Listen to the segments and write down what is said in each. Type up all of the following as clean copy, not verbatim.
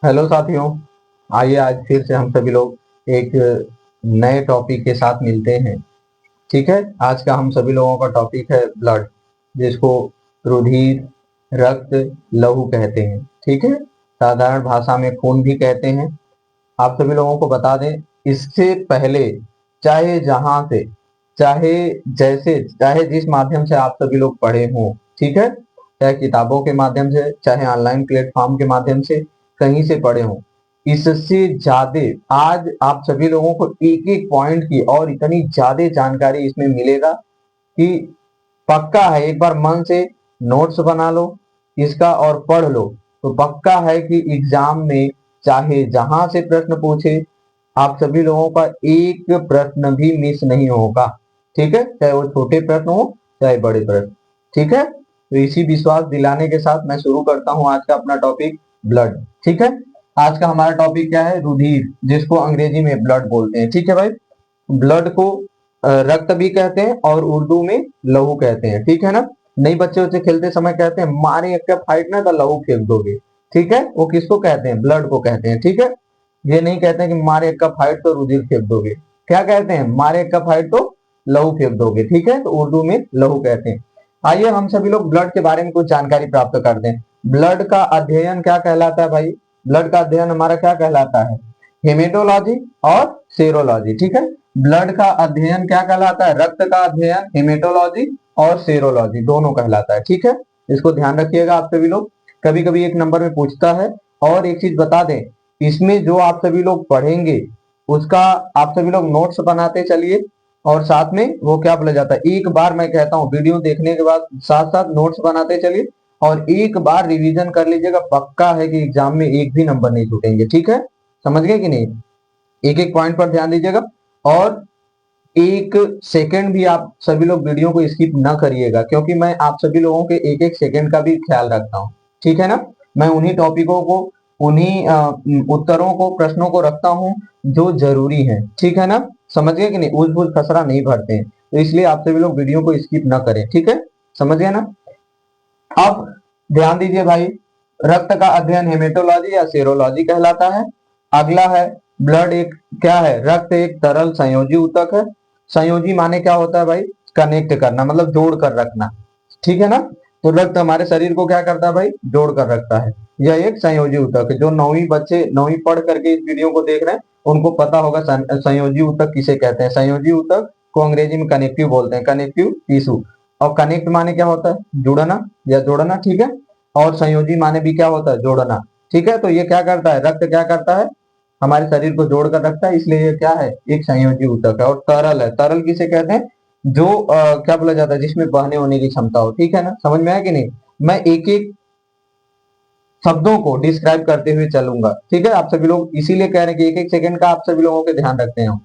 Hello साथियों। आइए आज फिर से हम सभी लोग एक नए टॉपिक के साथ मिलते हैं। ठीक है, आज का हम सभी लोगों का टॉपिक है ब्लड, जिसको रुधिर, रक्त, लहू कहते हैं। ठीक है, साधारण भाषा में खून भी कहते हैं। आप सभी लोगों को बता दें, इससे पहले चाहे जहां से, चाहे जैसे, चाहे जिस माध्यम से आप सभी लोग पढ़े हों, ठीक है, चाहे किताबों के माध्यम से, चाहे ऑनलाइन प्लेटफॉर्म के माध्यम से, कहीं से पढ़े हों, इससे ज्यादा आज आप सभी लोगों को एक एक पॉइंट की और इतनी ज्यादा जानकारी इसमें मिलेगा कि पक्का है, एक बार मन से नोट्स बना लो इसका और पढ़ लो, तो पक्का है कि एग्जाम में चाहे जहां से प्रश्न पूछे, आप सभी लोगों का एक प्रश्न भी मिस नहीं होगा। ठीक है, चाहे वो छोटे प्रश्न हो चाहे बड़े प्रश्न। ठीक है, तो इसी विश्वास दिलाने के साथ मैं शुरू करता हूं आज का अपना टॉपिक, ब्लड। ठीक है, आज का हमारा टॉपिक क्या है? रुधिर, जिसको अंग्रेजी में ब्लड बोलते हैं। ठीक है भाई, ब्लड को रक्त भी कहते हैं और उर्दू में लहू कहते हैं। ठीक है ना, नई बच्चे बच्चे खेलते समय कहते हैं मारे एक फाइट ना तो लहू फेंक दोगे। ठीक है, वो किसको कहते हैं? ब्लड को कहते हैं। ठीक है, ये नहीं कहते हैं कि मारे एक फाइट तो रुधिर फेंक दोगे। क्या कहते हैं? मारे एक फाइट तो लहू फेंक दोगे। ठीक है, तो उर्दू में लहू कहते हैं। आइए हम सभी लोग ब्लड के बारे में कुछ जानकारी प्राप्त करते हैं। ब्लड का अध्ययन क्या कहलाता है भाई? ब्लड का अध्ययन हमारा क्या कहलाता है? हेमेटोलॉजी और सेरोलॉजी। ठीक है, ब्लड का अध्ययन क्या कहलाता है? रक्त का अध्ययन हेमेटोलॉजी और सेरोलॉजी दोनों कहलाता है। ठीक है, इसको ध्यान रखिएगा आप सभी लोग, कभी कभी एक नंबर में पूछता है। और एक चीज बता दें, इसमें जो आप सभी लोग पढ़ेंगे उसका आप सभी लोग नोट्स बनाते चलिए, और साथ में वो क्या बोला जाता है, एक बार मैं कहता हूँ वीडियो देखने के बाद साथ साथ नोट्स बनाते चलिए और एक बार रिवीजन कर लीजिएगा। पक्का है कि एग्जाम में एक भी नंबर नहीं छूटेंगे। ठीक है, समझ गए कि नहीं? एक एक पॉइंट पर ध्यान दीजिएगा और एक सेकंड भी आप सभी लोग वीडियो को स्किप ना करिएगा, क्योंकि मैं आप सभी लोगों के एक एक सेकंड का भी ख्याल रखता हूँ। ठीक है ना, मैं उन्हीं टॉपिकों को, उन्हीं उत्तरों को, प्रश्नों को रखता हूँ जो जरूरी है। ठीक है ना, समझ गए कि नहीं? उस बुझ खसरा नहीं भरते हैं, तो इसलिए आप सभी लोग वीडियो को स्किप ना करें। ठीक है, समझ गए ना? अब ध्यान दीजिए भाई, रक्त का अध्ययन हेमेटोलॉजी या सेरोलॉजी कहलाता है। अगला है ब्लड, एक क्या है? रक्त एक तरल संयोजी ऊतक है। संयोजी माने क्या होता है भाई? कनेक्ट करना, मतलब जोड़ कर रखना। ठीक है ना, तो रक्त हमारे शरीर को क्या करता है भाई? जोड़ कर रखता है। यह एक संयोजी ऊतक है। जो नौवीं बच्चे, नौवीं पढ़ करके इस वीडियो को देख रहे हैं, उनको पता होगा संयोजी ऊतक किसे कहते हैं। संयोजी ऊतक को अंग्रेजी में कनेक्टिव बोलते हैं, कनेक्टिव टिश्यू। और कनेक्ट माने क्या होता है? जुड़ना या जोड़ना। ठीक है, और संयोजी माने भी क्या होता है? जोड़ना। ठीक है, तो ये क्या करता है? रक्त क्या करता है? हमारे शरीर को जोड़ कर रखता है, इसलिए ये क्या है? एक संयोजी ऊतक है। और तरल है, तरल किसे कहते हैं? जो क्या बोला जाता है, जिसमें बहने होने की क्षमता हो। ठीक है ना, समझ में आया कि नहीं? मैं एक एक शब्दों को डिस्क्राइब करते हुए चलूंगा। ठीक है, आप सभी लोग इसीलिए कह रहे हैं कि एक एक सेकंड का आप सभी लोगों के ध्यान रखते हैं,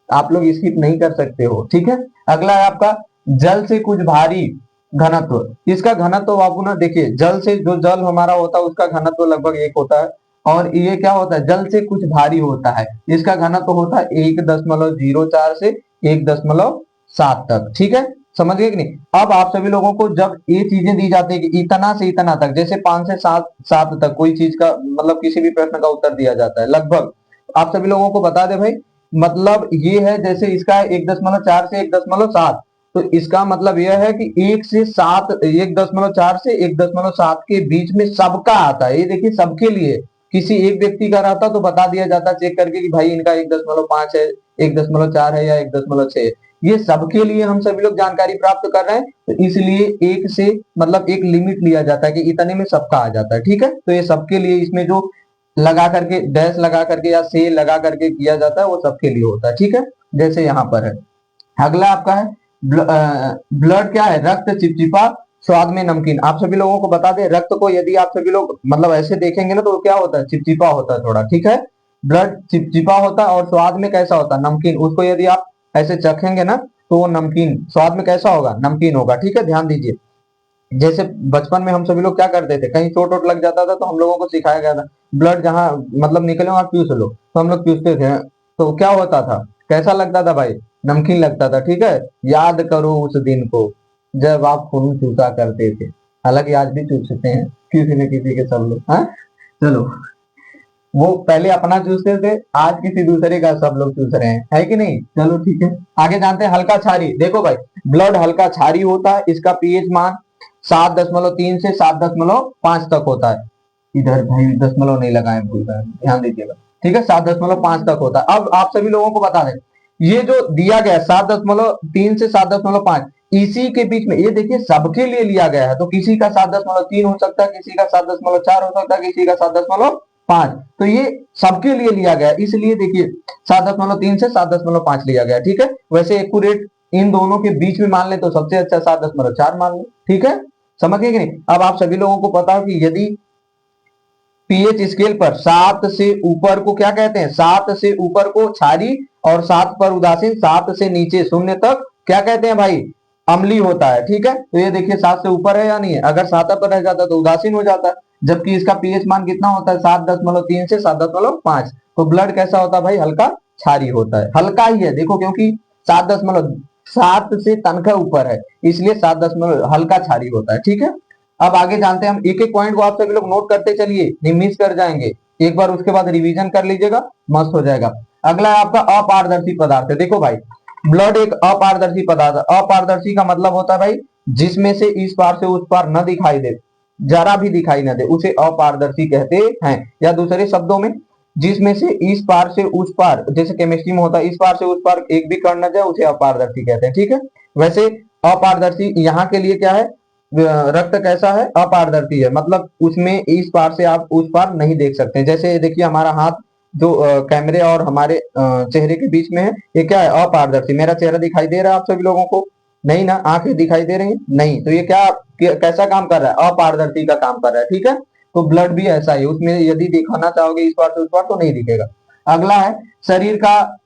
आप लोग स्किप नहीं कर सकते हो। ठीक है, अगला है आपका जल से कुछ भारी घनत्व। इसका घनत्व बाबू ना देखिए, जल से जो जल हमारा होता है उसका घनत्व लगभग एक होता है, और ये क्या होता है? जल से कुछ भारी होता है, इसका घनत्व होता है 1.04 से 1.7 तक। ठीक है, समझ गए कि नहीं? अब आप सभी लोगों को जब ये चीजें दी जाती है कि इतना से इतना तक, जैसे 5 से 7 तक कोई चीज का, मतलब किसी भी प्रश्न का उत्तर दिया जाता है लगभग, आप सभी लोगों को बता दे भाई, मतलब ये है जैसे इसका 1.4 से 1.7, तो इसका मतलब यह है कि 1 से 7, 1.4 से 1.7 के बीच में सबका आता है। ये देखिए, सबके लिए, किसी एक व्यक्ति का रहता तो बता दिया जाता चेक करके कि भाई इनका 1.5 है, 1.4 है या 1.6 है। ये सबके लिए हम सभी लोग जानकारी प्राप्त कर रहे हैं, तो इसलिए एक से, मतलब एक लिमिट लिया जाता है कि इतने में सबका आ जाता है। ठीक है, तो ये सबके लिए, इसमें जो लगा करके, डैश लगा करके या से लगा करके किया जाता है, वो सबके लिए होता है। ठीक है, जैसे यहाँ पर है। अगला आपका है ब्लड क्या है? रक्त चिपचिपा, स्वाद में नमकीन। आप सभी लोगों को बता दें, रक्त को यदि आप सभी लोग मतलब ऐसे देखेंगे ना, तो क्या होता है? चिपचिपा होता है थोड़ा। ठीक है, ब्लड चिपचिपा होता है और स्वाद में कैसा होता है? नमकीन। उसको यदि आप ऐसे चखेंगे ना, तो वो नमकीन स्वाद में कैसा होगा? नमकीन होगा। ठीक है, ध्यान दीजिए। जैसे बचपन में हम सभी लोग क्या करते थे, कहीं चोट वोट लग जाता था तो हम लोगों को सिखाया गया था, ब्लड जहां मतलब निकले वहां चूस लो, तो हम लोग चूसते थे। तो क्या होता था? कैसा लगता था भाई? नमकीन लगता था। ठीक है, याद करो उस दिन को जब आप खून चूसा करते थे। हालांकि आज भी चूसते हैं किसी न किसी के, सब लोग। हाँ, चलो वो पहले अपना चूसते थे, आज किसी दूसरे का सब लोग चूस रहे हैं, है कि नहीं। चलो ठीक है, आगे जानते हैं हल्का क्षारी। देखो भाई, ब्लड हल्का क्षारी होता है, इसका पीएच मान 7.3 से 7.5 तक होता है। इधर भाई दशमलव नहीं लगाए, भूल गए, ध्यान दीजिएगा। ठीक है, 7.5 तक होता है। अब आप सभी लोगों को बता दें, ये जो दिया गया 7.3 से 7.5, इसी के बीच में ये देखिए सबके लिए लिया गया है, तो किसी का 7.3 हो सकता है, किसी का 7.4 हो सकता है, किसी का 7.5। तो ये सबके लिए लिया गया, इसलिए देखिए 7.3 से 7.5 लिया गया। ठीक है, वैसे एक्यूरेट इन दोनों के बीच में मान ले तो सबसे अच्छा 7.4 मान ले। ठीक है, समझ गए कि नहीं। अब आप सभी लोगों को पता हो कि यदि पीएच स्केल पर 7 से ऊपर को क्या कहते हैं, 7 से ऊपर को क्षारी, और 7 पर उदासीन, 7 से नीचे 0 तक क्या कहते हैं भाई, अम्लीय होता है। ठीक है, तो ये देखिए 7 से ऊपर है या नहीं है, अगर 7 पर रह जाता तो उदासीन हो जाता है, जबकि इसका पीएच मान कितना होता है, 7.3 से 7.5। तो ब्लड कैसा होता है भाई, हल्का क्षारी होता है, हल्का ही है देखो, क्योंकि 7 से तनखा ऊपर है, इसलिए 7 हल्का क्षारी होता है। ठीक है, अब आगे जानते हैं हम, एक एक पॉइंट को आप सभी लोग नोट करते चलिए, नहीं मिस कर जाएंगे, एक बार उसके बाद रिवीजन कर लीजिएगा, मस्त हो जाएगा। अगला है आपका अपारदर्शी पदार्थ। देखो भाई, ब्लड एक अपारदर्शी पदार्थ है। अपारदर्शी का मतलब होता है भाई, जिसमें से इस पार से उस पार न दिखाई दे, जरा भी दिखाई न दे, उसे अपारदर्शी कहते हैं। या दूसरे शब्दों में, जिसमें से इस पार से उस पार, जैसे केमिस्ट्री में होता है, इस पार से उस पार एक भी कण न जाए, उसे अपारदर्शी कहते हैं। ठीक है, वैसे अपारदर्शी यहाँ के लिए क्या है, रक्त कैसा है, अपारदर्शी है, मतलब उसमें इस पार से आप उस पार नहीं देख सकते। जैसे देखिए हमारा हाथ जो कैमरे और हमारे चेहरे के बीच में है, ये क्या है, अपारदर्शी। मेरा चेहरा दिखाई दे रहा है आप सभी लोगों को, नहीं ना, आंखें दिखाई दे रही हैं, नहीं, तो ये क्या कैसा काम कर रहा है, अपारदर्शी का काम कर रहा है। ठीक है, तो ब्लड भी ऐसा है, उसमें यदि दिखाना चाहोगे इस पार से उस पार तो नहीं दिखेगा। अगला है शरीर का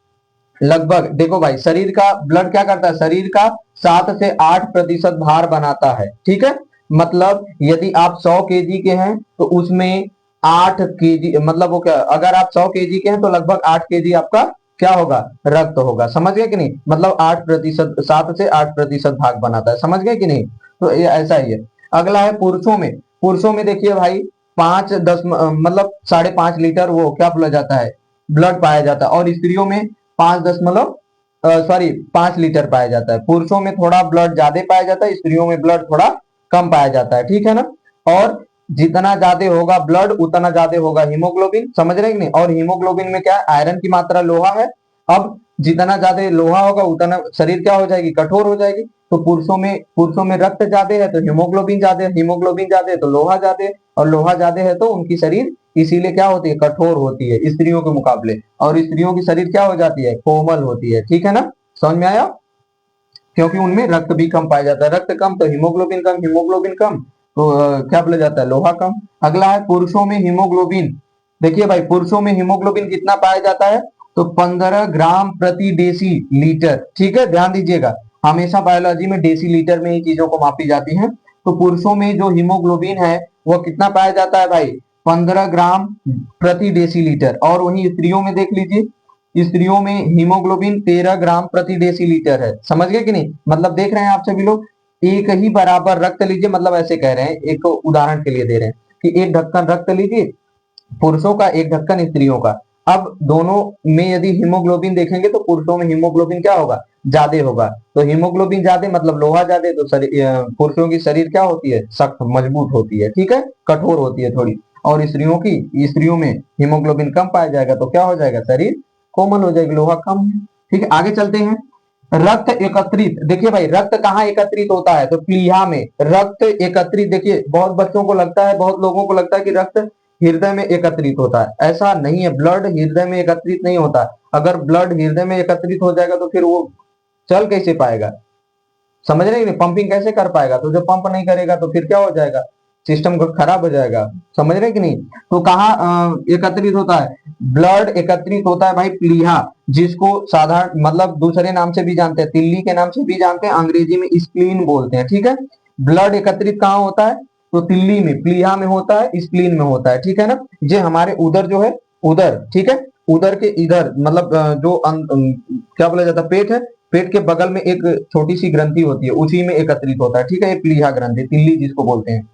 लगभग, देखो भाई शरीर का ब्लड क्या करता है, शरीर का 7 से 8% भार बनाता है। ठीक है, मतलब यदि आप 100 kg के हैं तो उसमें 8 kg, मतलब वो क्या, अगर आप 100 kg के हैं तो लगभग 8 kg आपका क्या होगा, रक्त होगा। समझ गए कि नहीं, मतलब 8%, 7 से 8% भाग बनाता है। समझ गए कि नहीं, तो ये ऐसा ही है। अगला है पुरुषों में। पुरुषों में देखिए भाई 5-10 मतलब 5.5 लीटर वो क्या बोला जाता है, ब्लड पाया जाता है, और स्त्रियों में 5 लीटर पाया जाता है। पुरुषों में थोड़ा ब्लड ज्यादा पाया जाता है, स्त्रियों में ब्लड थोड़ा कम पाया जाता है। ठीक है ना, और जितना ज्यादा होगा ब्लड उतना ज्यादा होगा हीमोग्लोबिन। समझ रहे हैं कि नहीं, और हीमोग्लोबिन में क्या है, आयरन की मात्रा, लोहा है। अब जितना ज्यादा लोहा होगा उतना शरीर क्या हो जाएगी, कठोर हो जाएगी। तो पुरुषों में रक्त ज्यादा है तो हीमोग्लोबिन ज्यादा है, हीमोग्लोबिन ज्यादा है तो लोहा ज्यादा है, और लोहा ज्यादा है तो उनकी शरीर इसीलिए क्या होती है, कठोर होती है स्त्रियों के मुकाबले। और स्त्रियों की शरीर क्या हो जाती है, कोमल होती है। ठीक है ना, समझ में आया, क्योंकि उनमें रक्त भी कम पाया जाता है, रक्त कम तो हीमोग्लोबिन कम, हीमोग्लोबिन कम तो क्या बोला जाता है, लोहा कम। अगला है पुरुषों में हीमोग्लोबिन। देखिए भाई, पुरुषों में हीमोग्लोबिन कितना पाया जाता है, तो 15 ग्राम प्रति डेसी लीटर। ठीक है, ध्यान दीजिएगा, हमेशा बायोलॉजी में डेसी लीटर में ही चीजों को मापी जाती है। तो पुरुषों में जो हीमोग्लोबिन है वो कितना पाया जाता है भाई, 15 ग्राम प्रति डेसी लीटर। और वहीं स्त्रियों में देख लीजिए, स्त्रियों में हीमोग्लोबिन 13 ग्राम प्रति डेसीलीटर है। समझ गए कि नहीं, मतलब देख रहे हैं आप सभी लोग, एक ही बराबर रक्त लीजिए, मतलब ऐसे कह रहे हैं, एक उदाहरण के लिए दे रहे हैं कि एक ढक्कन रक्त लीजिए पुरुषों का, एक ढक्कन स्त्रियों का। अब दोनों में यदि हीमोग्लोबिन देखेंगे तो पुरुषों में हीमोग्लोबिन क्या होगा, ज्यादा होगा। तो हीमोग्लोबिन ज्यादा मतलब लोहा ज्यादा, तो पुरुषों की शरीर क्या होती है, सख्त मजबूत होती है। ठीक है, कठोर होती है थोड़ी। और स्त्रियों में हीमोग्लोबिन कम पाया जाएगा तो क्या हो जाएगा, शरीर कोमल हो जाएगी, लोहा कम है। ठीक है, आगे चलते हैं। रक्त एकत्रित, देखिए भाई रक्त कहाँ एकत्रित होता है, तो प्लीहा में रक्त एकत्रित। देखिए बहुत बच्चों को लगता है, बहुत लोगों को लगता है कि रक्त हृदय में एकत्रित होता है, ऐसा नहीं है, ब्लड हृदय में एकत्रित नहीं होता। अगर ब्लड हृदय में एकत्रित हो जाएगा तो फिर वो चल कैसे पाएगा, समझ रहे हैं, पंपिंग कैसे कर पाएगा, तो जब पंप नहीं करेगा तो फिर क्या हो जाएगा, सिस्टम खराब हो जाएगा। समझ रहे कि नहीं, तो कहाँ एकत्रित होता है, ब्लड एकत्रित होता है भाई प्लीहा, जिसको साधारण मतलब दूसरे नाम से भी जानते हैं, तिल्ली के नाम से भी जानते हैं, अंग्रेजी में स्प्लीन बोलते हैं। ठीक है, ब्लड एकत्रित कहाँ होता है, तो तिल्ली में, प्लीहा में होता है, स्प्लीन में होता है। ठीक है ना, ये हमारे उदर जो है, उदर, ठीक है, उदर के इधर, मतलब जो क्या बोला जाता है, पेट है, पेट के बगल में एक छोटी सी ग्रंथि होती है, उसी में एकत्रित होता है। ठीक है, ये प्लीहा ग्रंथि, तिल्ली जिसको बोलते हैं।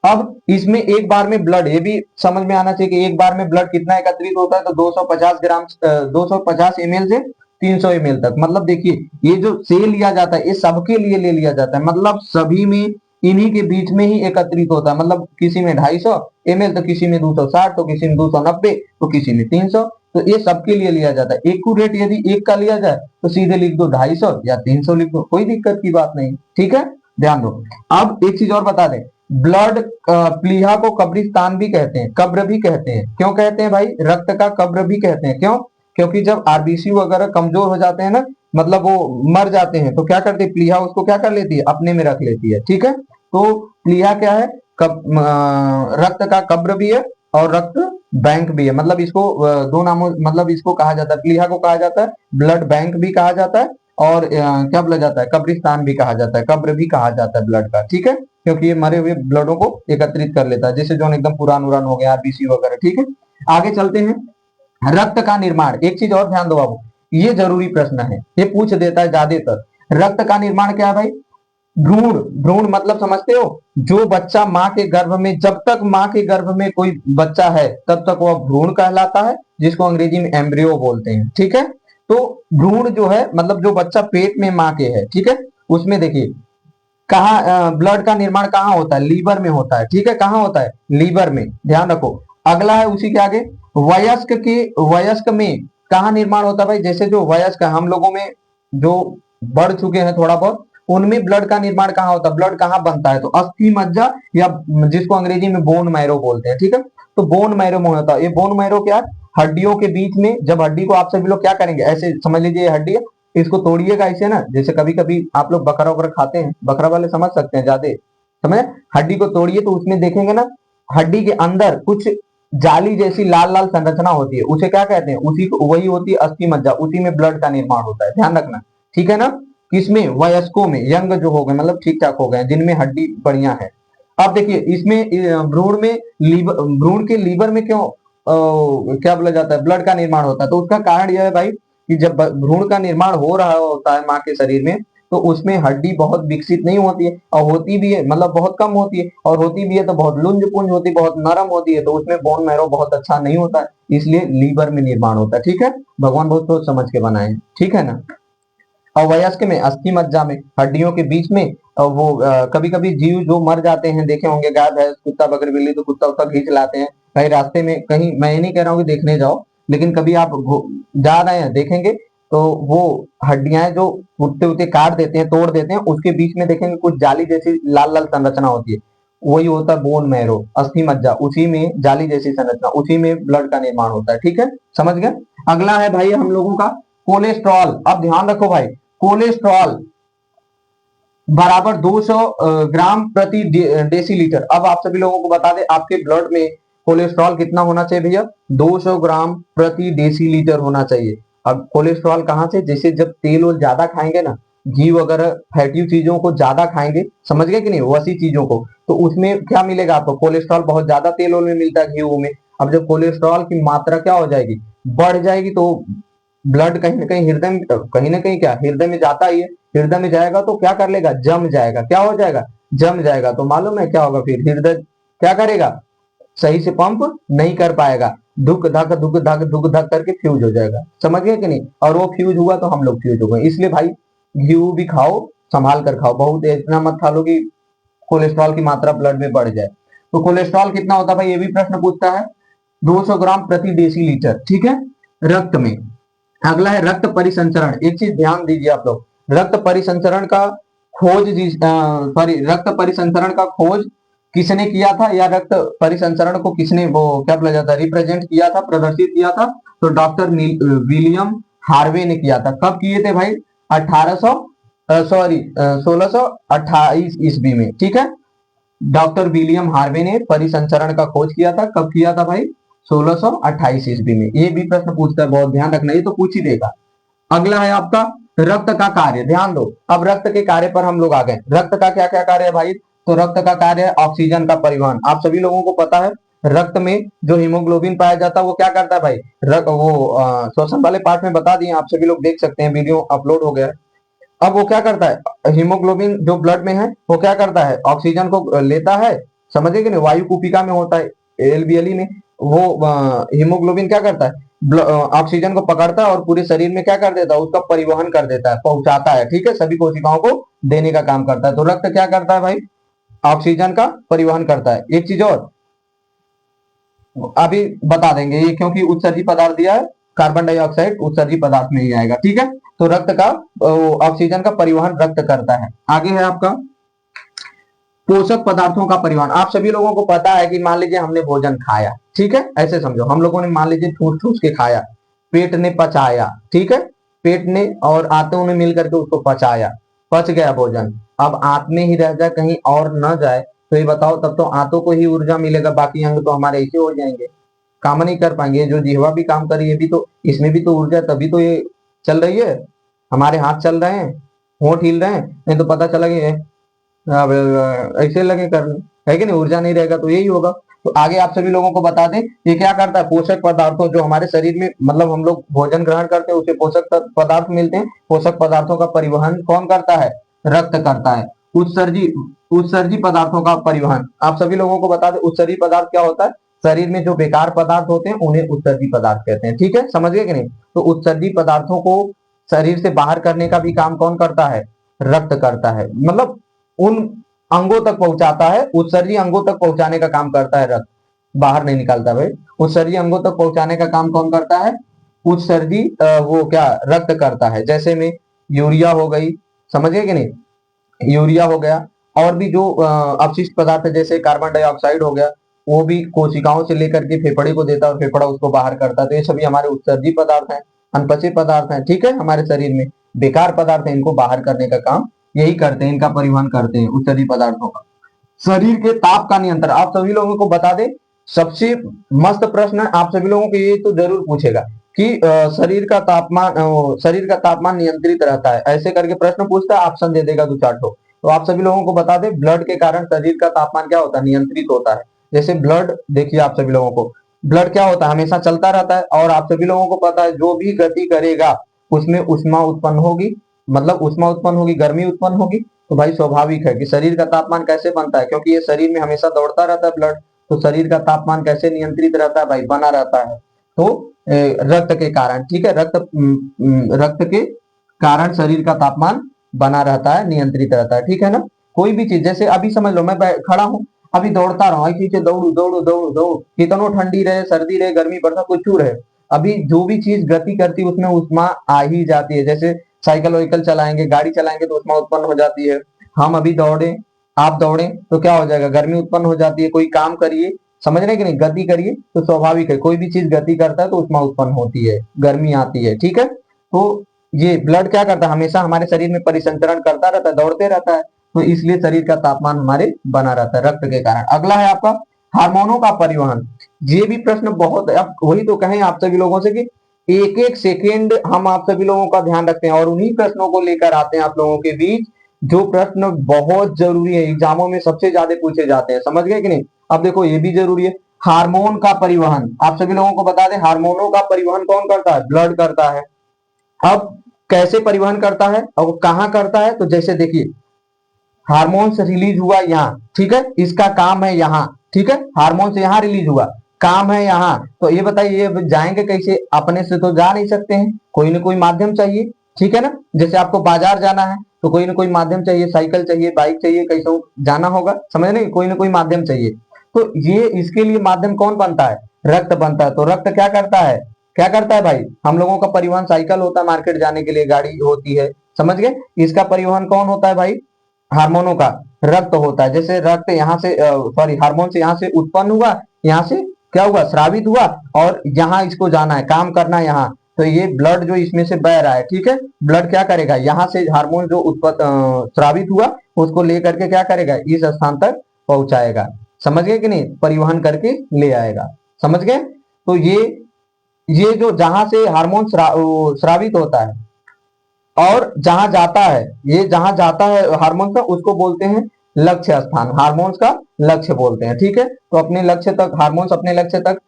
अब इसमें एक बार में ब्लड, ये भी समझ में आना चाहिए कि एक बार में ब्लड कितना एकत्रित होता है, तो 250 ग्राम 250 ml से 300 ml तक। मतलब देखिए ये जो से लिया जाता है ये सबके लिए ले लिया जाता है, मतलब सभी में इन्हीं के बीच में ही एकत्रित होता है। मतलब किसी में 250 ml तो किसी में 260, तो किसी में 290, तो किसी में 300, तो ये सबके लिए लिया जाता है। एक्यूरेट यदि एक का लिया जाए तो सीधे लिख दो 250 या 300 लिख दो, कोई दिक्कत की बात नहीं, ठीक है, ध्यान दो। अब एक चीज और बता दें, ब्लड प्लीहा को कब्रिस्तान भी कहते हैं, कब्र भी कहते हैं। क्यों कहते हैं भाई, रक्त का कब्र भी कहते हैं, क्यों? क्योंकि जब आरबीसी वगैरह कमजोर हो जाते हैं ना, मतलब वो मर जाते हैं, तो क्या करती है प्लीहा, उसको क्या कर लेती है, अपने में रख लेती है, ठीक है। तो प्लीहा क्या है, रक्त का कब्र भी है और रक्त बैंक भी है। मतलब इसको दो नामों, मतलब इसको कहा जाता है, प्लीहा को कहा जाता है ब्लड बैंक भी कहा जाता है, और क्या बोला जाता है, कब्रिस्तान भी कहा जाता है, कब्र भी कहा जाता है ब्लड का, ठीक है। क्योंकि ये मरे हुए ब्लडों को एकत्रित कर लेता है, जैसे जो एकदम पुरान उरान हो गया, आरबीसी वगैरह, ठीक है। आगे चलते हैं, रक्त का निर्माण। एक चीज और ध्यान दो बाबू, ये जरूरी प्रश्न है, ये पूछ देता है ज्यादातर। रक्त का निर्माण क्या है भाई, भ्रूण। भ्रूण मतलब समझते हो, जो बच्चा माँ के गर्भ में, जब तक माँ के गर्भ में कोई बच्चा है तब तक वह भ्रूण कहलाता है, जिसको अंग्रेजी में एम्ब्रियो बोलते हैं, ठीक है। तो भ्रूण जो है, मतलब जो बच्चा पेट में माँ के है, ठीक है, उसमें देखिए कहाँ ब्लड का निर्माण कहाँ होता है, लीवर में होता है, ठीक है। कहाँ होता है, लीवर में, ध्यान रखो। अगला है उसी के आगे, वयस्क में कहाँ निर्माण होता है भाई, जैसे जो वयस्क है, हम लोगों में जो बढ़ चुके हैं थोड़ा बहुत, उनमें ब्लड का निर्माण कहाँ होता है, ब्लड कहाँ बनता है, तो अस्थि मज्जा, या जिसको अंग्रेजी में बोन मैरो बोलते हैं, ठीक है। तो बोन मैरो में होता है, ये बोन मैरो क्या है, हड्डियों के बीच में, जब हड्डी को आप सभी लोग क्या करेंगे, ऐसे समझ लीजिए ये हड्डी है, इसको तोड़िएगा ऐसे ना, जैसे कभी कभी आप लोग बकरा वगैरह खाते हैं, बकरा वाले समझ सकते हैं, ज्यादा समझ, हड्डी को तोड़िए तो उसमें देखेंगे ना, हड्डी के अंदर कुछ जाली जैसी लाल लाल संरचना होती है, उसे क्या कहते हैं, उसी को, वही होती है अस्थि मज्जा, उसी में ब्लड का निर्माण होता है, ध्यान रखना, ठीक है ना। किसमें, वयस्कों में, यंग जो हो गए, मतलब ठीक ठाक हो गए, जिनमें हड्डी बढ़िया है। अब देखिए इसमें भ्रूण में, लीवर, भ्रूण के लीवर में क्यों क्या बोला जाता है, ब्लड का निर्माण होता है, तो उसका कारण यह है भाई कि जब भ्रूण का निर्माण हो रहा होता है माँ के शरीर में, तो उसमें हड्डी बहुत विकसित नहीं होती है, और होती भी है मतलब बहुत कम होती है, और होती भी है तो बहुत लुंज पुंज होती है, बहुत नरम होती है, तो उसमें बोन मैरो बहुत अच्छा नहीं होता है, इसलिए लीवर में निर्माण होता है, ठीक है। भगवान बहुत सोच समझ के बनाए हैं, ठीक है ना। और वयस्क में अस्थि मज्जा में, हड्डियों के बीच में, वो कभी कभी जीव जो मर जाते हैं, देखे होंगे गाय भैंस कुत्ता बकरी बिल्ली, तो कुत्ता उत्ता खींच लाते हैं कहीं रास्ते में, कहीं, मैं ये नहीं कह रहा हूँ कि देखने जाओ, लेकिन कभी आप जा रहे हैं देखेंगे, तो वो हड्डियां जो कुत्ते उते काट देते हैं, तोड़ देते हैं, उसके बीच में देखेंगे कुछ जाली जैसी लाल लाल संरचना होती है, वही होता है बोन मैरो, अस्थि मज्जा, उसी में जाली जैसी संरचना, उसी में ब्लड का निर्माण होता है, ठीक है, समझ गए। अगला है भाई हम लोगों का कोलेस्ट्रॉल। अब ध्यान रखो भाई, कोलेस्ट्रॉल बराबर 200 ग्राम प्रति डेसीलीटर। अब आप सभी लोगों को बता दें, आपके ब्लड में कोलेस्ट्रॉल कितना होना चाहिए भैया, 200 ग्राम प्रति डेसीलीटर होना चाहिए। अब कोलेस्ट्रॉल कहाँ से, जैसे जब तेल और ज्यादा खाएंगे ना, घी वगैरह फैटी चीजों को ज्यादा खाएंगे, समझ गए कि नहीं, वैसी चीजों को, तो उसमें क्या मिलेगा आपको, कोलेस्ट्रॉल बहुत ज्यादा तेल में मिलता है, घी में। अब जब कोलेस्ट्रॉल की मात्रा क्या हो जाएगी, बढ़ जाएगी, तो ब्लड कहीं ना कहीं हृदय में, कहीं ना कहीं क्या हृदय में जाता ही है, हृदय में जाएगा तो क्या कर लेगा, जम जाएगा, क्या हो जाएगा, जम जाएगा, तो मालूम है क्या होगा, फिर हृदय क्या करेगा, सही से पंप नहीं कर पाएगा, धुक धक करके फ्यूज हो जाएगा, समझ गए कि नहीं। और वो फ्यूज हुआ तो हम लोग फ्यूज हो गए, इसलिए भाई घी भी खाओ, संभाल कर खाओ, बहुत इतना मत खा लो कि कोलेस्ट्रॉल की मात्रा ब्लड में बढ़ जाए। तो कोलेस्ट्रॉल कितना होता है भाई, ये भी प्रश्न पूछता है, 200 ग्राम प्रति डेसीलीटर, ठीक है, रक्त में। अगला है रक्त परिसंचरण। एक चीज ध्यान दीजिए आप लोग, रक्त परिसंचरण का खोज, सॉरी, रक्त परिसंचरण का खोज किसने किया था, या रक्त परिसंचरण को किसने, वो क्या बोला जाता है, रिप्रेजेंट किया था, प्रदर्शित किया था, तो डॉक्टर विलियम हार्वे ने किया था। कब किए थे भाई, 1800 सॉरी 1628 ईस्वी में, ठीक है। डॉक्टर विलियम हार्वे ने परिसंचरण का खोज किया था, कब किया था भाई, 1628 ईस्वी में। ये भी प्रश्न पूछता है, बहुत ध्यान रखना, ये तो पूछ ही देगा। अगला है आपका रक्त का कार्य, ध्यान दो। अब रक्त के कार्य पर हम लोग आ गए, रक्त का क्या क्या कार्य है भाई, तो रक्त का कार्य है ऑक्सीजन का परिवहन। आप सभी लोगों को पता है, रक्त में जो हीमोग्लोबिन पाया जाता है वो क्या करता है भाई, वो श्वसन वाले पार्ट में बता दिए, आप सभी लोग देख सकते हैं, वीडियो अपलोड हो गया है। अब वो क्या करता है, हीमोग्लोबिन जो ब्लड में है वो क्या करता है, ऑक्सीजन को लेता है समझे कि नहीं, वायु कुपिका में होता है, एलबीएलई में। वो हीमोग्लोबिन क्या करता है, ऑक्सीजन को पकड़ता है और पूरे शरीर में क्या कर देता है, उसका परिवहन कर देता है, पहुंचाता है, ठीक है, सभी कोशिकाओं को देने का काम करता है। तो रक्त क्या करता है भाई, ऑक्सीजन का परिवहन करता है। एक चीज और अभी बता देंगे ये, क्योंकि उत्सर्जी पदार्थ दिया है, कार्बन डाइऑक्साइड उत्सर्जी पदार्थ में ही आएगा, ठीक है। तो रक्त का ऑक्सीजन का परिवहन रक्त करता है। आगे है आपका पोषक पदार्थों का परिवहन। आप सभी लोगों को पता है कि मान लीजिए हमने भोजन खाया, ठीक है, ऐसे समझो हम लोगों ने मान लीजिए ठूस ठूस के खाया, पेट ने पचाया, ठीक है, पेट ने और आंतों ने मिलकर के उसको पचाया, पच गया भोजन। अब आंत में ही रह जाए, कहीं और न जाए, तो ये बताओ, तब तो आंतों को ही ऊर्जा मिलेगा, बाकी अंग तो हमारे ऐसे हो जाएंगे, काम नहीं कर पाएंगे। जो जिह्वा भी काम कर रही है, भी तो इसमें भी तो ऊर्जा, तभी तो ये चल रही है, हमारे हाथ चल रहे हैं, होंठ हिल रहे हैं, नहीं तो पता चला कि अब ऐसे लगे करने, है कि नहीं, ऊर्जा नहीं रहेगा तो यही होगा। तो आगे आप सभी लोगों को बता दें, ये क्या करता है, पोषक पदार्थों जो हमारे शरीर में, मतलब हम लोग भोजन ग्रहण करते हैं उसे पोषक पदार्थ मिलते हैं, पोषक पदार्थों का परिवहन कौन करता है, रक्त करता है। उत्सर्जी उत्सर्जी पदार्थों का परिवहन, आप सभी लोगों को बता दें, उत्सर्जी पदार्थ क्या होता है, शरीर में जो बेकार पदार्थ होते हैं उन्हें उत्सर्जी पदार्थ कहते हैं, ठीक है, समझ गए कि नहीं। तो उत्सर्जी पदार्थों को शरीर से बाहर करने का भी काम कौन करता है, रक्त करता है, मतलब उन अंगों तक पहुंचाता है, उत्सर्जी अंगों तक पहुंचाने का काम करता है रक्त, बाहर नहीं निकालता भाई। उत्सर्जी अंगों तक पहुंचाने का काम कौन करता है, उत्सर्जी वो क्या रक्त करता है। जैसे में यूरिया हो गई, समझ गए कि नहीं, यूरिया हो गया, और भी जो अपशिष्ट पदार्थ है जैसे कार्बन डाइऑक्साइड हो गया, वो भी कोशिकाओं से लेकर के फेफड़े को देता है और फेफड़ा उसको बाहर करता है। तो ये सभी हमारे उत्सर्जी पदार्थ हैं, अनपचित पदार्थ हैं, ठीक है, हमारे शरीर में बेकार पदार्थ है, इनको बाहर करने का काम यही करते हैं, इनका परिवहन करते हैं उत्सर्जी पदार्थों का। शरीर के ताप का नियंत्रण, आप सभी लोगों को बता दें, सबसे मस्त प्रश्न है, आप सभी लोगों को ये तो जरूर पूछेगा कि शरीर का तापमान नियंत्रित रहता है, ऐसे करके प्रश्न पूछता है, ऑप्शन दे देगा दो चार ठो। तो आप सभी लोगों को बता दें, ब्लड के कारण शरीर का तापमान क्या होता है, नियंत्रित होता है। जैसे ब्लड देखिए, आप सभी लोगों को ब्लड क्या होता है, हमेशा चलता रहता है, और आप सभी लोगों को पता है जो भी गति करेगा उसमें उष्मा उत्पन्न होगी, मतलब उष्मा उत्पन्न होगी, गर्मी उत्पन्न होगी। तो भाई स्वाभाविक है कि शरीर का तापमान कैसे बनता है, क्योंकि ये शरीर में हमेशा दौड़ता रहता है ब्लड, तो शरीर का तापमान कैसे नियंत्रित रहता है भाई, बना रहता है। तो रक्त के कारण, ठीक है, रक्त के कारण शरीर का तापमान बना रहता है, नियंत्रित रहता है, ठीक है ना। कोई भी चीज, जैसे अभी समझ लो मैं खड़ा हूँ, अभी दौड़ता रहा ऐसे दौड़ू दौड़ू दौड़ू दौड़ू, कितनो ठंडी रहे, सर्दी रहे, गर्मी बरसात, कुछ रहे, अभी जो भी चीज गति करती है उसमें उष्मा आ ही जाती है। जैसे साइकिल वाइकल चलाएंगे, गाड़ी चलाएंगे तो उष्मा उत्पन्न हो जाती है। हम अभी दौड़े, आप दौड़े तो क्या हो जाएगा, गर्मी उत्पन्न हो जाती है। कोई काम करिए, समझ रहे कि नहीं, गति करिए तो स्वाभाविक है, कोई भी चीज गति करता है तो उष्मा उत्पन्न होती है, गर्मी आती है, ठीक है। तो ये ब्लड क्या करता है, हमेशा हमारे शरीर में परिसंचरण करता रहता है, दौड़ते रहता है, तो इसलिए शरीर का तापमान हमारे बना रहता है रक्त के कारण। अगला है आपका हार्मोनों का परिवहन। ये भी प्रश्न बहुत, अब वही तो कहें आप सभी लोगों से कि एक एक सेकेंड हम आप सभी लोगों का ध्यान रखते हैं और उन्हीं प्रश्नों को लेकर आते हैं आप लोगों के बीच, जो प्रश्न बहुत जरूरी है, एग्जामों में सबसे ज्यादा पूछे जाते हैं, समझ गए कि नहीं। अब देखो ये भी जरूरी है, हार्मोन का परिवहन, आप सभी लोगों को बता दें, हार्मोनों का परिवहन कौन करता है, ब्लड करता है। अब कैसे परिवहन करता है और कहाँ करता है, तो जैसे देखिए हार्मोन्स रिलीज हुआ यहाँ, ठीक है, इसका काम है यहाँ, ठीक है, हार्मोन्स यहाँ रिलीज हुआ, काम है यहाँ। तो ये बताइए ये जाएंगे कैसे, अपने से तो जा नहीं सकते हैं, कोई ना कोई माध्यम चाहिए, ठीक है ना। जैसे आपको बाजार जाना है तो कोई ना कोई माध्यम चाहिए, साइकिल चाहिए, बाइक चाहिए, कैसे जाना होगा, समझ नहीं, कोई ना कोई माध्यम चाहिए। तो ये इसके लिए माध्यम कौन बनता है, रक्त बनता है। तो रक्त क्या करता है, क्या करता है भाई, हम लोगों का परिवहन साइकिल होता है, मार्केट जाने के लिए गाड़ी होती है, समझ गए, इसका परिवहन कौन होता है भाई, हार्मोनों का, रक्त होता है। जैसे रक्त यहाँ से सॉरी हार्मोन से यहाँ से उत्पन्न हुआ, यहाँ से क्या हुआ, स्रावित हुआ, और यहाँ इसको जाना है, काम करना है यहाँ, तो ये ब्लड जो इसमें से बह रहा है, ठीक है, ब्लड क्या करेगा, यहाँ से हार्मोन जो स्रावित हुआ उसको लेकर के क्या करेगा, इस स्थान तक पहुंचाएगा, समझ गए कि नहीं, परिवहन करके ले आएगा, समझ गए। तो ये जो जहां से हार्मोन स्रावित होता है और जहां जाता है, ये जहां जाता है हार्मोन का, उसको बोलते हैं लक्ष्य स्थान, हार्मोन्स का लक्ष्य बोलते हैं, ठीक है। तो अपने लक्ष्य तक हार्मोन्स अपने लक्ष्य तक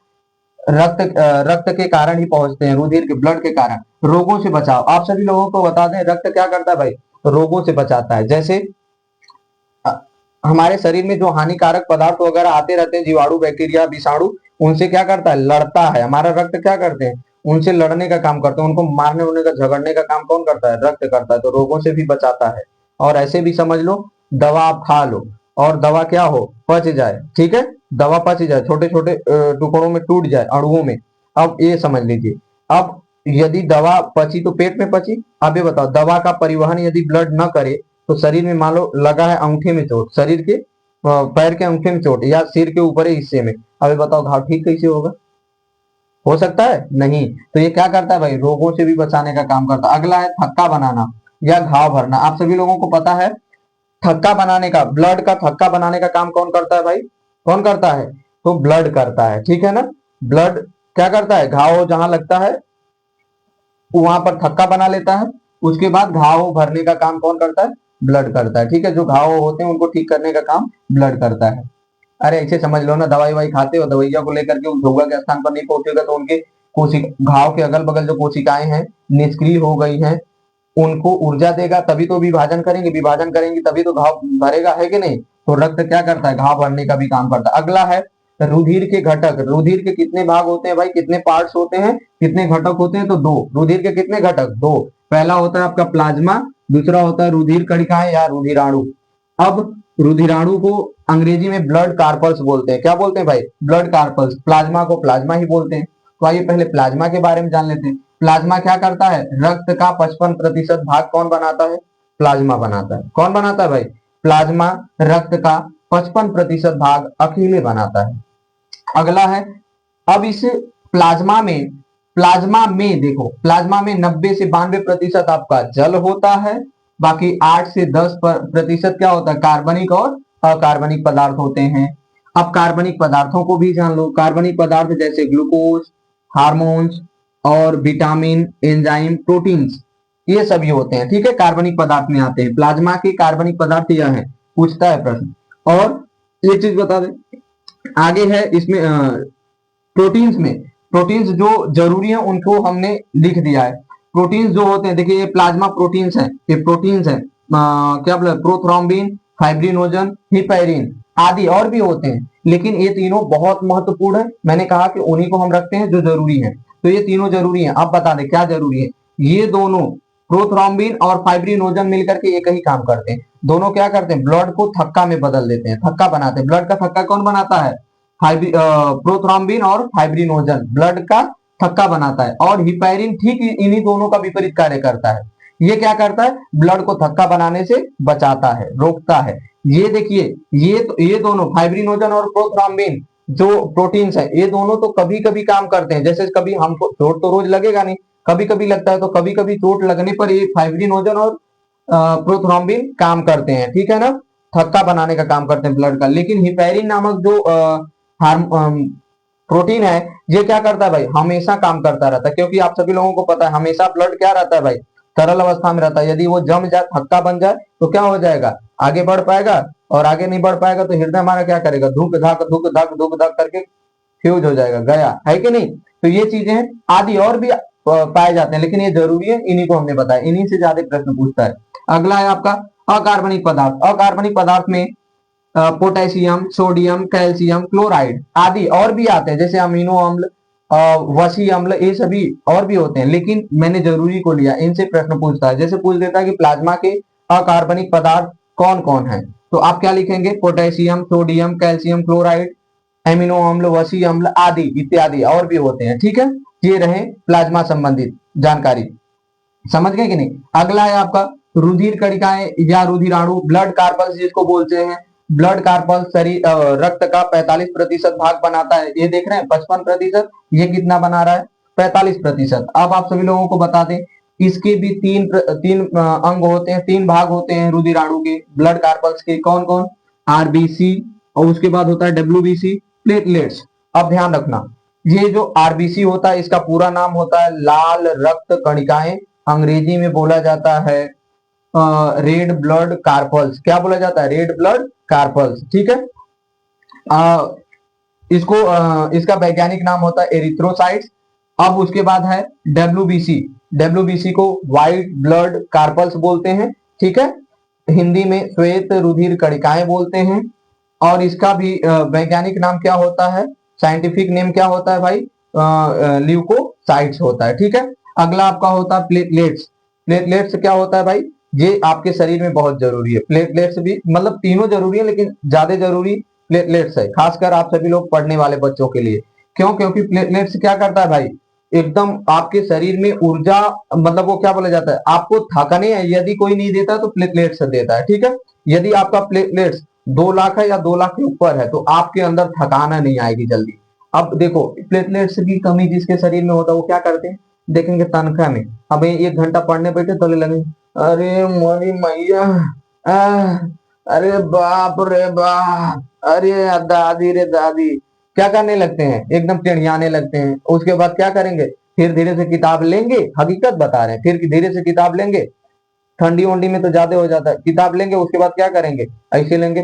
रक्त के कारण ही पहुंचते हैं, रुधिर के, ब्लड के कारण। रोगों से बचाव, आप सभी लोगों को बता दें, रक्त क्या करता है भाई, रोगों से बचाता है। जैसे हमारे शरीर में जो हानिकारक पदार्थ वगैरह आते रहते हैं, जीवाणु, बैक्टीरिया, विषाणु, उनसे क्या करता है, लड़ता है। हमारा रक्त क्या करते हैं, उनसे लड़ने का काम करते हैं। उनको मारने उड़ने का, झगड़ने का काम कौन करता है, रक्त करता है। तो रोगों से भी बचाता है। और ऐसे भी समझ लो, दवा आप खा लो और दवा क्या हो, पच जाए, ठीक है, दवा पच जाए, छोटे छोटे टुकड़ों में टूट जाए, अणुओं में। अब ये समझ लीजिए, अब यदि दवा पची तो पेट में पची। अब ये बताओ, दवा का परिवहन यदि ब्लड न करे तो शरीर में, मान लो लगा है अंगूठे में चोट, शरीर के पैर के अंगूठे में चोट या सिर के ऊपरी हिस्से में, अब ये बताओ घाव ठीक कैसे होगा, हो सकता है नहीं। तो ये क्या करता है भाई, रोगों से भी बचाने का काम करता है। अगला है थक्का बनाना या घाव भरना। आप सभी लोगों को पता है, थक्का बनाने का, ब्लड का थक्का बनाने का काम कौन करता है भाई, कौन करता है, तो ब्लड करता है, ठीक है ना। ब्लड क्या करता है, घाव जहां लगता है वहां पर थक्का बना लेता है। उसके बाद घाव भरने का काम कौन करता है, ब्लड करता है, ठीक है। जो घाव होते हैं उनको ठीक करने का काम ब्लड करता है। अरे ऐसे समझ लो ना, दवाई वाई खाते हो, दवाइया को लेकर के उस धोखा के स्थान पर नहीं पहुंचेगा तो उनके कोशिका, घाव के अगल बगल जो कोशिकाएं हैं निष्क्रिय हो गई हैं, उनको ऊर्जा देगा, तभी तो विभाजन करेंगे, विभाजन करेंगे तभी तो घाव भरेगा, है कि नहीं। तो रक्त क्या करता है, घाव भरने का भी काम करता है। अगला है रुधिर के घटक। रुधिर के कितने भाग होते हैं भाई, कितने पार्ट्स होते हैं, कितने घटक होते हैं, तो दो। रुधिर के कितने घटक, दो। पहला होता है आपका प्लाज्मा, दूसरा होता है रुधिर कणिकाएं या रुधिराणु। अब रुधिराणु को अंग्रेजी में ब्लड कार्पल्स बोलते हैं। क्या बोलते हैं भाई, ब्लड कार्पल्स। प्लाज्मा को प्लाज्मा ही बोलते हैं। तो आइए पहले प्लाज्मा के बारे में जान लेते हैं। प्लाज्मा क्या करता है, रक्त का 55% भाग कौन बनाता है, प्लाज्मा बनाता है। कौन बनाता है भाई, प्लाज्मा रक्त का 55% भाग अकेले बनाता है। अगला है, अब इस प्लाज्मा में देखो, प्लाज्मा में 90 से 92% आपका जल होता है, बाकी 8 से 10% क्या होता है, कार्बनिक और अकार्बनिक पदार्थ होते हैं। अब कार्बनिक पदार्थों को भी जान लो। कार्बनिक पदार्थ जैसे ग्लूकोज, हार्मोन्स और विटामिन, एंजाइम, प्रोटीन्स, ये सभी होते हैं, ठीक है, कार्बनिक पदार्थ में आते हैं। प्लाज्मा के कार्बनिक पदार्थ यह है, पूछता है प्रश्न। और ये चीज बता दें, आगे है इसमें प्रोटीन्स में, प्रोटीन्स जो जरूरी है उनको हमने लिख दिया है। प्रोटीन्स जो होते हैं, देखिए ये प्लाज्मा प्रोटीन्स है, ये प्रोटीन्स है, क्या बोला, प्रोथ्रोम्बिन, फाइब्रिनोजन, हिपैरिन आदि और भी होते हैं, लेकिन ये तीनों बहुत महत्वपूर्ण है। मैंने कहा कि उन्हीं को हम रखते हैं जो जरूरी है। तो ये तीनों जरूरी है। अब बता दें क्या जरूरी है, ये दोनों प्रोथ्रोम्बिन और फाइब्रिनोजन मिलकर के एक ही काम करते हैं। दोनों क्या करते हैं, ब्लड को थक्का में बदल देते हैं, थक्का बनाते हैं। ब्लड का थक्का कौन बनाता है, प्रोथ्रोम्बिन और फाइब्रिनोजन ब्लड का थक्का बनाता है। और हिपैरिन ठीक इन्हीं दोनों का विपरीत कार्य करता है। ये क्या करता है, ब्लड को थक्का बनाने से बचाता है, रोकता है। ये देखिए, ये दोनों फाइब्रिनोजन और प्रोथ्रोम्बिन जो प्रोटीन्स है, ये दोनों तो कभी कभी काम करते हैं। जैसे कभी हमको चोट तो रोज लगेगा नहीं, कभी कभी लगता है, तो कभी कभी चोट लगने पर ये फाइब्रिनोजन और प्रोथ्रोम्बिन काम करते हैं, ठीक है ना, थक्का बनाने का काम करते हैं ब्लड का। लेकिन हिपैरिन नामक जो प्रोटीन है, ये क्या करता है भाई, हमेशा काम करता रहता है। क्योंकि आप सभी लोगों को पता है, हमेशा ब्लड क्या रहता है भाई, तरल अवस्था में रहता है। यदि वो जम जाए, थक्का बन जाए, तो क्या हो जाएगा, आगे बढ़ पाएगा, और आगे नहीं बढ़ पाएगा तो हृदय हमारा क्या करेगा, धुक धक धुक धक धुक धक करके फ्यूज हो जाएगा, गया, है कि नहीं। तो ये चीजें आदि और भी पाए जाते हैं, लेकिन ये जरूरी है, इन्हीं को हमने बताया, इन्हीं से ज्यादा प्रश्न पूछता है। अगला है आपका अकार्बनिक पदार्थ। अकार्बनिक पदार्थ में पोटेशियम, सोडियम, कैल्शियम, क्लोराइड आदि और भी आते हैं, जैसे अमीनो अम्ल, वसी अम्ल, ये सभी और भी होते हैं। लेकिन मैंने जरूरी को लिया, इनसे प्रश्न पूछता है। जैसे पूछ देता है कि प्लाज्मा के अकार्बनिक पदार्थ कौन कौन है, तो आप क्या लिखेंगे, potassium, sodium, calcium, chloride, amino अम्ल, वसी अम्ल आदि इत्यादि और भी होते हैं, ठीक है। ये रहे प्लाज्मा संबंधित जानकारी, समझ गए कि नहीं। अगला है आपका रुधिर कणिकाएं या रुधिराणु, ब्लड कार्पल्स जिसको बोलते हैं। ब्लड कार्पल्स शरीर रक्त का 45% भाग बनाता है। ये देख रहे हैं 55%, ये कितना बना रहा है, 45%। अब आप सभी लोगों को बता दें, इसके भी तीन अंग होते हैं, तीन भाग होते हैं रुधिराणु के, ब्लड कार्पल्स के। कौन कौन, आरबीसी, और उसके बाद होता है डब्ल्यूबीसी, प्लेटलेट्स। अब ध्यान रखना, ये जो आरबीसी होता है, इसका पूरा नाम होता है लाल रक्त कणिकाएं, अंग्रेजी में बोला जाता है रेड ब्लड कार्पल्स। क्या बोला जाता है, रेड ब्लड कार्पल्स, ठीक है। इसका वैज्ञानिक नाम होता है एरिथ्रोसाइट्स। अब उसके बाद है डब्ल्यूबीसी, डब्ल्यूबीसी को व्हाइट ब्लड कार्पल्स बोलते हैं, ठीक है। हिंदी में श्वेत रुधिर कणिकाएं बोलते हैं। और इसका भी वैज्ञानिक नाम क्या होता है, साइंटिफिक नेम क्या होता है भाई, ल्यूकोसाइट्स होता है। ठीक है, अगला आपका होता है प्लेटलेट्स। प्लेटलेट्स क्या होता है भाई, ये आपके शरीर में बहुत जरूरी है। प्लेटलेट्स भी मतलब तीनों जरूरी है, लेकिन ज्यादा जरूरी प्लेटलेट्स है, खासकर आप सभी लोग पढ़ने वाले बच्चों के लिए। क्यों? क्योंकि प्लेटलेट्स क्या करता है भाई, एकदम आपके शरीर में ऊर्जा, मतलब वो क्या बोला जाता है, आपको थकने यदि कोई नहीं देता तो प्लेटलेट्स देता है। ठीक है, यदि आपका प्लेटलेट्स 2 लाख है या 2 लाख के ऊपर है तो आपके अंदर थकाना नहीं आएगी जल्दी। अब देखो, प्लेटलेट्स की कमी जिसके शरीर में होता है वो क्या करते हैं, देखेंगे तनख्वाह में, अब 1 घंटा पढ़ने बैठे तो लगे, अरे मोरी मैया, आह, अरे बाप रे बाप, अरे दादी रे दादी, क्या करने लगते हैं, एकदम टेढ़ियाने लगते हैं। उसके बाद क्या करेंगे, फिर धीरे से किताब लेंगे, हकीकत बता रहे हैं, फिर धीरे से किताब लेंगे, ठंडी उंडी में तो ज्यादा हो जाता है, किताब लेंगे, उसके बाद क्या करेंगे, ऐसे लेंगे,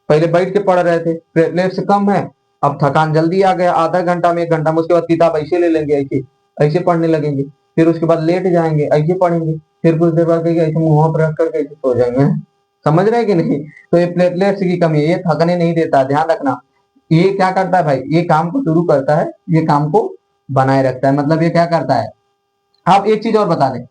पहले बैठ के पढ़ रहे थे, प्लेटलेट्स कम है, अब थकान जल्दी आ गया, आधा घंटा में 1 घंटा में, उसके बाद किताब ऐसे ले लेंगे, ऐसे ऐसे पढ़ने लगेंगे, फिर उसके बाद लेट जाएंगे, ऐसे पढ़ेंगे, फिर कुछ देर बाद कहेंगे ऐसे मुंह पर रख करके ऐसे सो जाएंगे। समझ रहे हैं कि नहीं? तो ये प्लेटलेट्स की कमी है, ये थकने नहीं देता, ध्यान रखना। ये क्या करता है भाई, ये काम को शुरू करता है, ये काम को बनाए रखता है, मतलब ये क्या करता है। आप एक चीज और बता दें,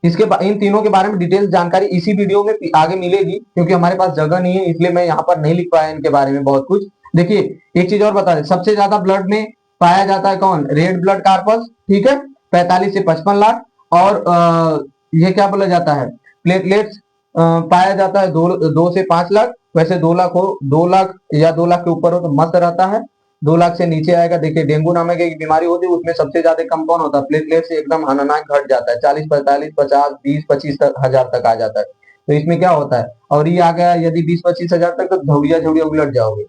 इन तीनों के बारे में डिटेल जानकारी इसी वीडियो में आगे मिलेगी, क्योंकि हमारे पास जगह नहीं है, इसलिए मैं यहाँ पर नहीं लिख पाया इनके बारे में बहुत कुछ। देखिए, एक चीज और बता दें, सबसे ज्यादा ब्लड में पाया जाता है कौन, रेड ब्लड कार्पस। ठीक है, 45 से 55 लाख। और ये क्या बोला जाता है, प्लेटलेट्स पाया जाता है 2 से 5 लाख। वैसे 2 लाख हो, 2 लाख या 2 लाख के ऊपर हो तो मस्त रहता है। 2 लाख से नीचे आएगा, देखिए डेंगू नामक एक बीमारी होती है, उसमें सबसे ज्यादा कम कौन होता है, प्लेटलेट से एकदम हनानाक घट जाता है, 40, 45, 50, 20, 25 हजार तक आ जाता है। तो इसमें क्या होता है, और ये आ गया यदि 20-25 हजार तक, तो झौड़िया झौड़िया उलट जाओगे।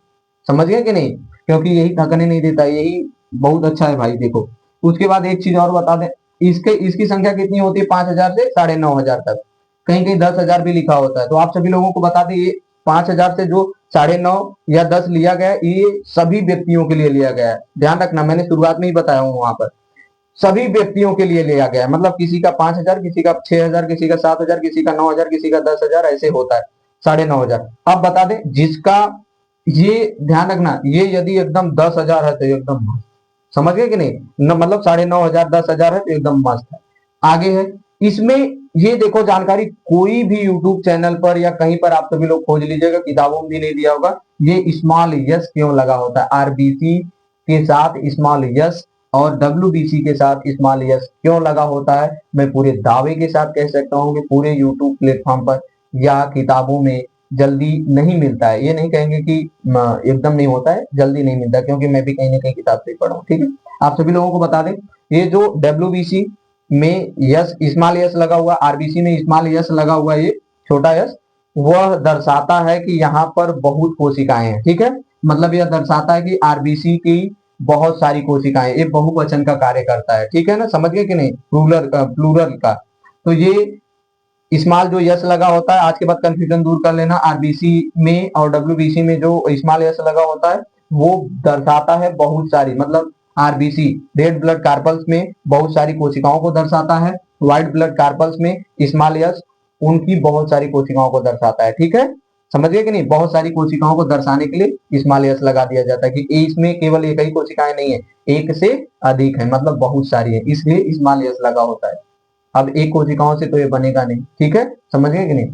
समझ गए कि नहीं? क्योंकि यही थकने नहीं देता, यही बहुत अच्छा है भाई। देखो, उसके बाद एक चीज और बता दें, इसकी संख्या कितनी होती है, 5,000 से 9,500 तक, कहीं कहीं 10,000 भी लिखा होता है। तो आप सभी लोगों को बता दें, ये 5,000 से जो 9.5 या 10 लिया गया, ये सभी व्यक्तियों के लिए लिया गया है। ध्यान रखना, मैंने शुरुआत में ही बताया हूँ वहां पर, सभी व्यक्तियों के लिए लिया गया है, मतलब किसी का 5,000, किसी का 6,000, किसी का 7,000, किसी का 9,000, किसी का 10,000, ऐसे होता है 9,500। अब बता दें जिसका, ये ध्यान रखना, ये यदि एकदम 10,000 है तो एकदम मस्त, समझ गए कि नहीं, मतलब 9,500, 10,000 है तो एकदम मस्त है। आगे है इसमें, ये देखो जानकारी कोई भी यूट्यूब चैनल पर या कहीं पर आप सभी लोग खोज लीजिएगा, किताबों में भी नहीं दिया होगा, ये स्मॉल यस क्यों लगा होता है, आरबीसी के साथ स्मॉल यस और डब्ल्यूबीसी के साथ स्मॉल यस क्यों लगा होता है, मैं पूरे दावे के साथ कह सकता हूँ कि पूरे यूट्यूब प्लेटफॉर्म पर या किताबों में जल्दी नहीं मिलता है। ये नहीं कहेंगे कि एकदम नहीं होता है, जल्दी नहीं मिलता, क्योंकि मैं भी कहीं ना कहीं किताब से पढ़ा हूँ। ठीक है, आप सभी लोगों को बता दें, ये जो डब्ल्यूबीसी में यस स्मॉल यस लगा हुआ, आरबीसी में स्मॉल यस लगा हुआ, ये छोटा यस, वह दर्शाता है कि यहाँ पर बहुत कोशिकाएं हैं। ठीक है, मतलब यह दर्शाता है कि आरबीसी की बहुत सारी कोशिकाएं, ये बहुवचन का कार्य करता है। ठीक है ना, समझ गए कि नहीं, प्लूरल का। तो ये स्मॉल जो यस लगा होता है, आज के बाद कंफ्यूजन दूर कर लेना, आरबीसी में और डब्ल्यूबीसी में जो स्मॉल यस लगा होता है वो दर्शाता है बहुत सारी, मतलब आरबीसी रेड ब्लड कार्पल्स में बहुत सारी कोशिकाओं को दर्शाता है, व्हाइट ब्लड कार्पल्स में स्मॉल यस उनकी बहुत सारी कोशिकाओं को दर्शाता है। ठीक है, समझ गए कि नहीं, बहुत सारी कोशिकाओं को दर्शाने के लिए स्मॉल यस लगा दिया जाता है कि इसमें केवल एक ही कोशिकाएं नहीं है, एक से अधिक है, मतलब बहुत सारी है, इसलिए स्मॉल यस लगा होता है। अब एक कोशिकाओं से तो ये बनेगा नहीं। ठीक है, समझ गए कि नहीं?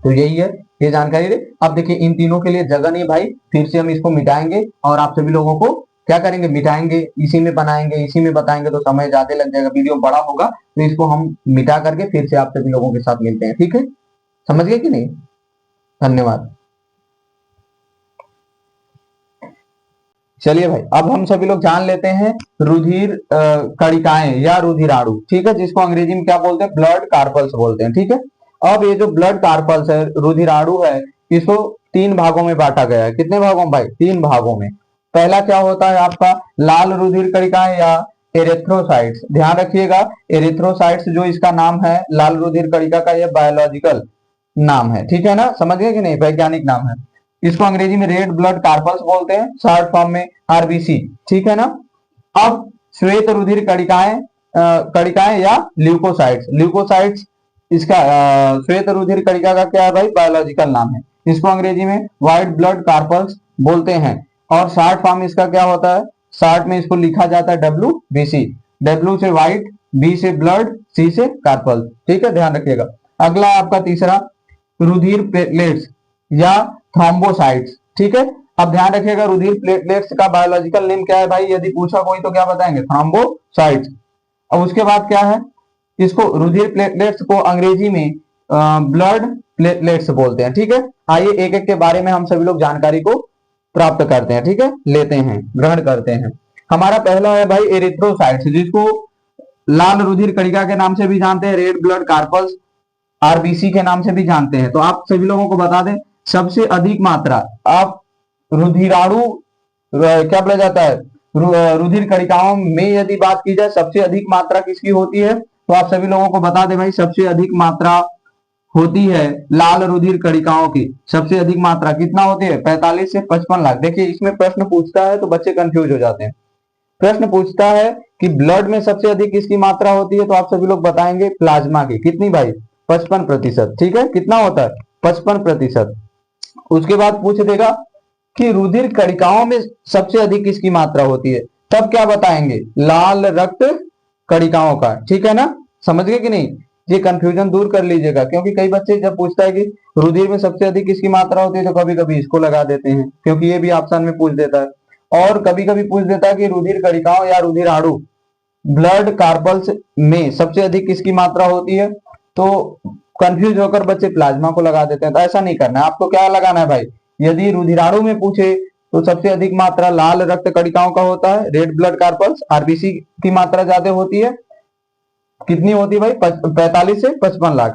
तो यही है, ये जानकारी रहे। अब देखिए, इन तीनों के लिए जगह नहीं भाई, फिर से हम इसको मिटाएंगे और आप सभी लोगों को क्या करेंगे, मिटाएंगे, इसी में बनाएंगे, इसी में बताएंगे, तो समय ज्यादा लग जाएगा, वीडियो बड़ा होगा, तो इसको हम मिटा करके फिर से आप सभी लोगों के साथ मिलते हैं। ठीक है, समझ गए कि नहीं? धन्यवाद। चलिए भाई, अब हम सभी लोग जान लेते हैं रुधिर कणिकाएं या रुधिराणु। ठीक है, जिसको अंग्रेजी में क्या बोलते हैं, ब्लड कार्पल्स बोलते हैं। ठीक है, अब ये जो ब्लड कार्पल्स है, रुधिराणु है, इसको 3 भागों में बांटा गया है। कितने भागों में भाई, 3 भागों में। पहला क्या होता है आपका, लाल रुधिर कणिकाएं या एरिथ्रोसाइट्स। ध्यान रखिएगा, एरिथ्रोसाइट्स जो इसका नाम है, लाल रुधिर कणिका का यह बायोलॉजिकल नाम है। ठीक है ना, समझ गए कि नहीं, वैज्ञानिक नाम है। इसको अंग्रेजी में रेड ब्लड कार्पल्स बोलते हैं, शॉर्ट फॉर्म में आरबीसी। ठीक है ना। अब श्वेत रुधिर कणिकाएं, कणिकाएं या ल्यूकोसाइट्स। ल्यूकोसाइट्स इसका श्वेत रुधिर कणिका का क्या है भाई, बायोलॉजिकल नाम है। इसको अंग्रेजी में व्हाइट ब्लड कार्पल्स बोलते हैं। और शॉर्ट फॉर्म इसका क्या होता है, शॉर्ट में इसको लिखा जाता है WBC। W से व्हाइट, B से ब्लड, C से कार्पल्स। ठीक है, ध्यान रखिएगा। अगला आपका तीसरा, रुधिर प्लेटलेट्स या थ्रोम्बोसाइट्स। ठीक है, अब ध्यान रखिएगा रुधिर प्लेटलेट्स का बायोलॉजिकल नेम क्या है भाई, यदि पूछा कोई तो क्या बताएंगे, थ्रोम्बोसाइट्स। अब उसके बाद क्या है, इसको रुधिर प्लेटलेट्स को अंग्रेजी में ब्लड प्लेटलेट्स बोलते हैं। ठीक है, आइए एक एक के बारे में हम सभी लोग जानकारी को प्राप्त करते हैं। ठीक है, लेते हैं, ग्रहण करते हैं। हमारा पहला है भाई एरिथ्रोसाइट्स, जिसको लाल रुधिर कणिका के नाम से भी जानते हैं, रेड ब्लड कार्पल्स, RBC के नाम से भी जानते हैं। तो आप सभी लोगों को बता दें, सबसे अधिक मात्रा आप रुधिराणु क्या बोला जाता है, रुधिर कणिकाओं में यदि बात की जाए सबसे अधिक मात्रा किसकी होती है, तो आप सभी लोगों को बता दें भाई, सबसे अधिक मात्रा होती है लाल रुधिर कणिकाओं की। सबसे अधिक मात्रा कितना होती है, 45 से 55 लाख। देखिए इसमें प्रश्न पूछता है तो बच्चे कंफ्यूज हो जाते हैं। प्रश्न पूछता है कि ब्लड में सबसे अधिक किसकी मात्रा होती है, तो आप सभी लोग बताएंगे प्लाज्मा की। कितनी भाई, 55%। ठीक है, कितना होता है, 55%। उसके बाद पूछ देगा कि रुधिर कणिकाओं में सबसे अधिक किसकी मात्रा होती है, तब क्या बताएंगे, लाल रक्त कणिकाओं का। ठीक है ना, समझ गए कि नहीं, ये कंफ्यूजन दूर कर लीजिएगा, क्योंकि कई बच्चे जब पूछता है कि रुधिर में सबसे अधिक किसकी मात्रा होती है, तो कभी कभी इसको लगा देते हैं, क्योंकि ये भी ऑप्शन में पूछ देता है। और कभी कभी पूछ देता है कि रुधिर कणिकाओं या रुधिराणु ब्लड कार्पल्स में सबसे अधिक किसकी मात्रा होती है, तो कंफ्यूज होकर बच्चे प्लाज्मा को लगा देते हैं। तो ऐसा नहीं करना है, आपको क्या लगाना है भाई, यदि रुधिराणु में पूछे तो सबसे अधिक मात्रा लाल रक्त कणिकाओं का होता है, रेड ब्लड कार्पल्स, RBC की मात्रा ज्यादा होती है। कितनी होती है भाई, 45 से 55 लाख।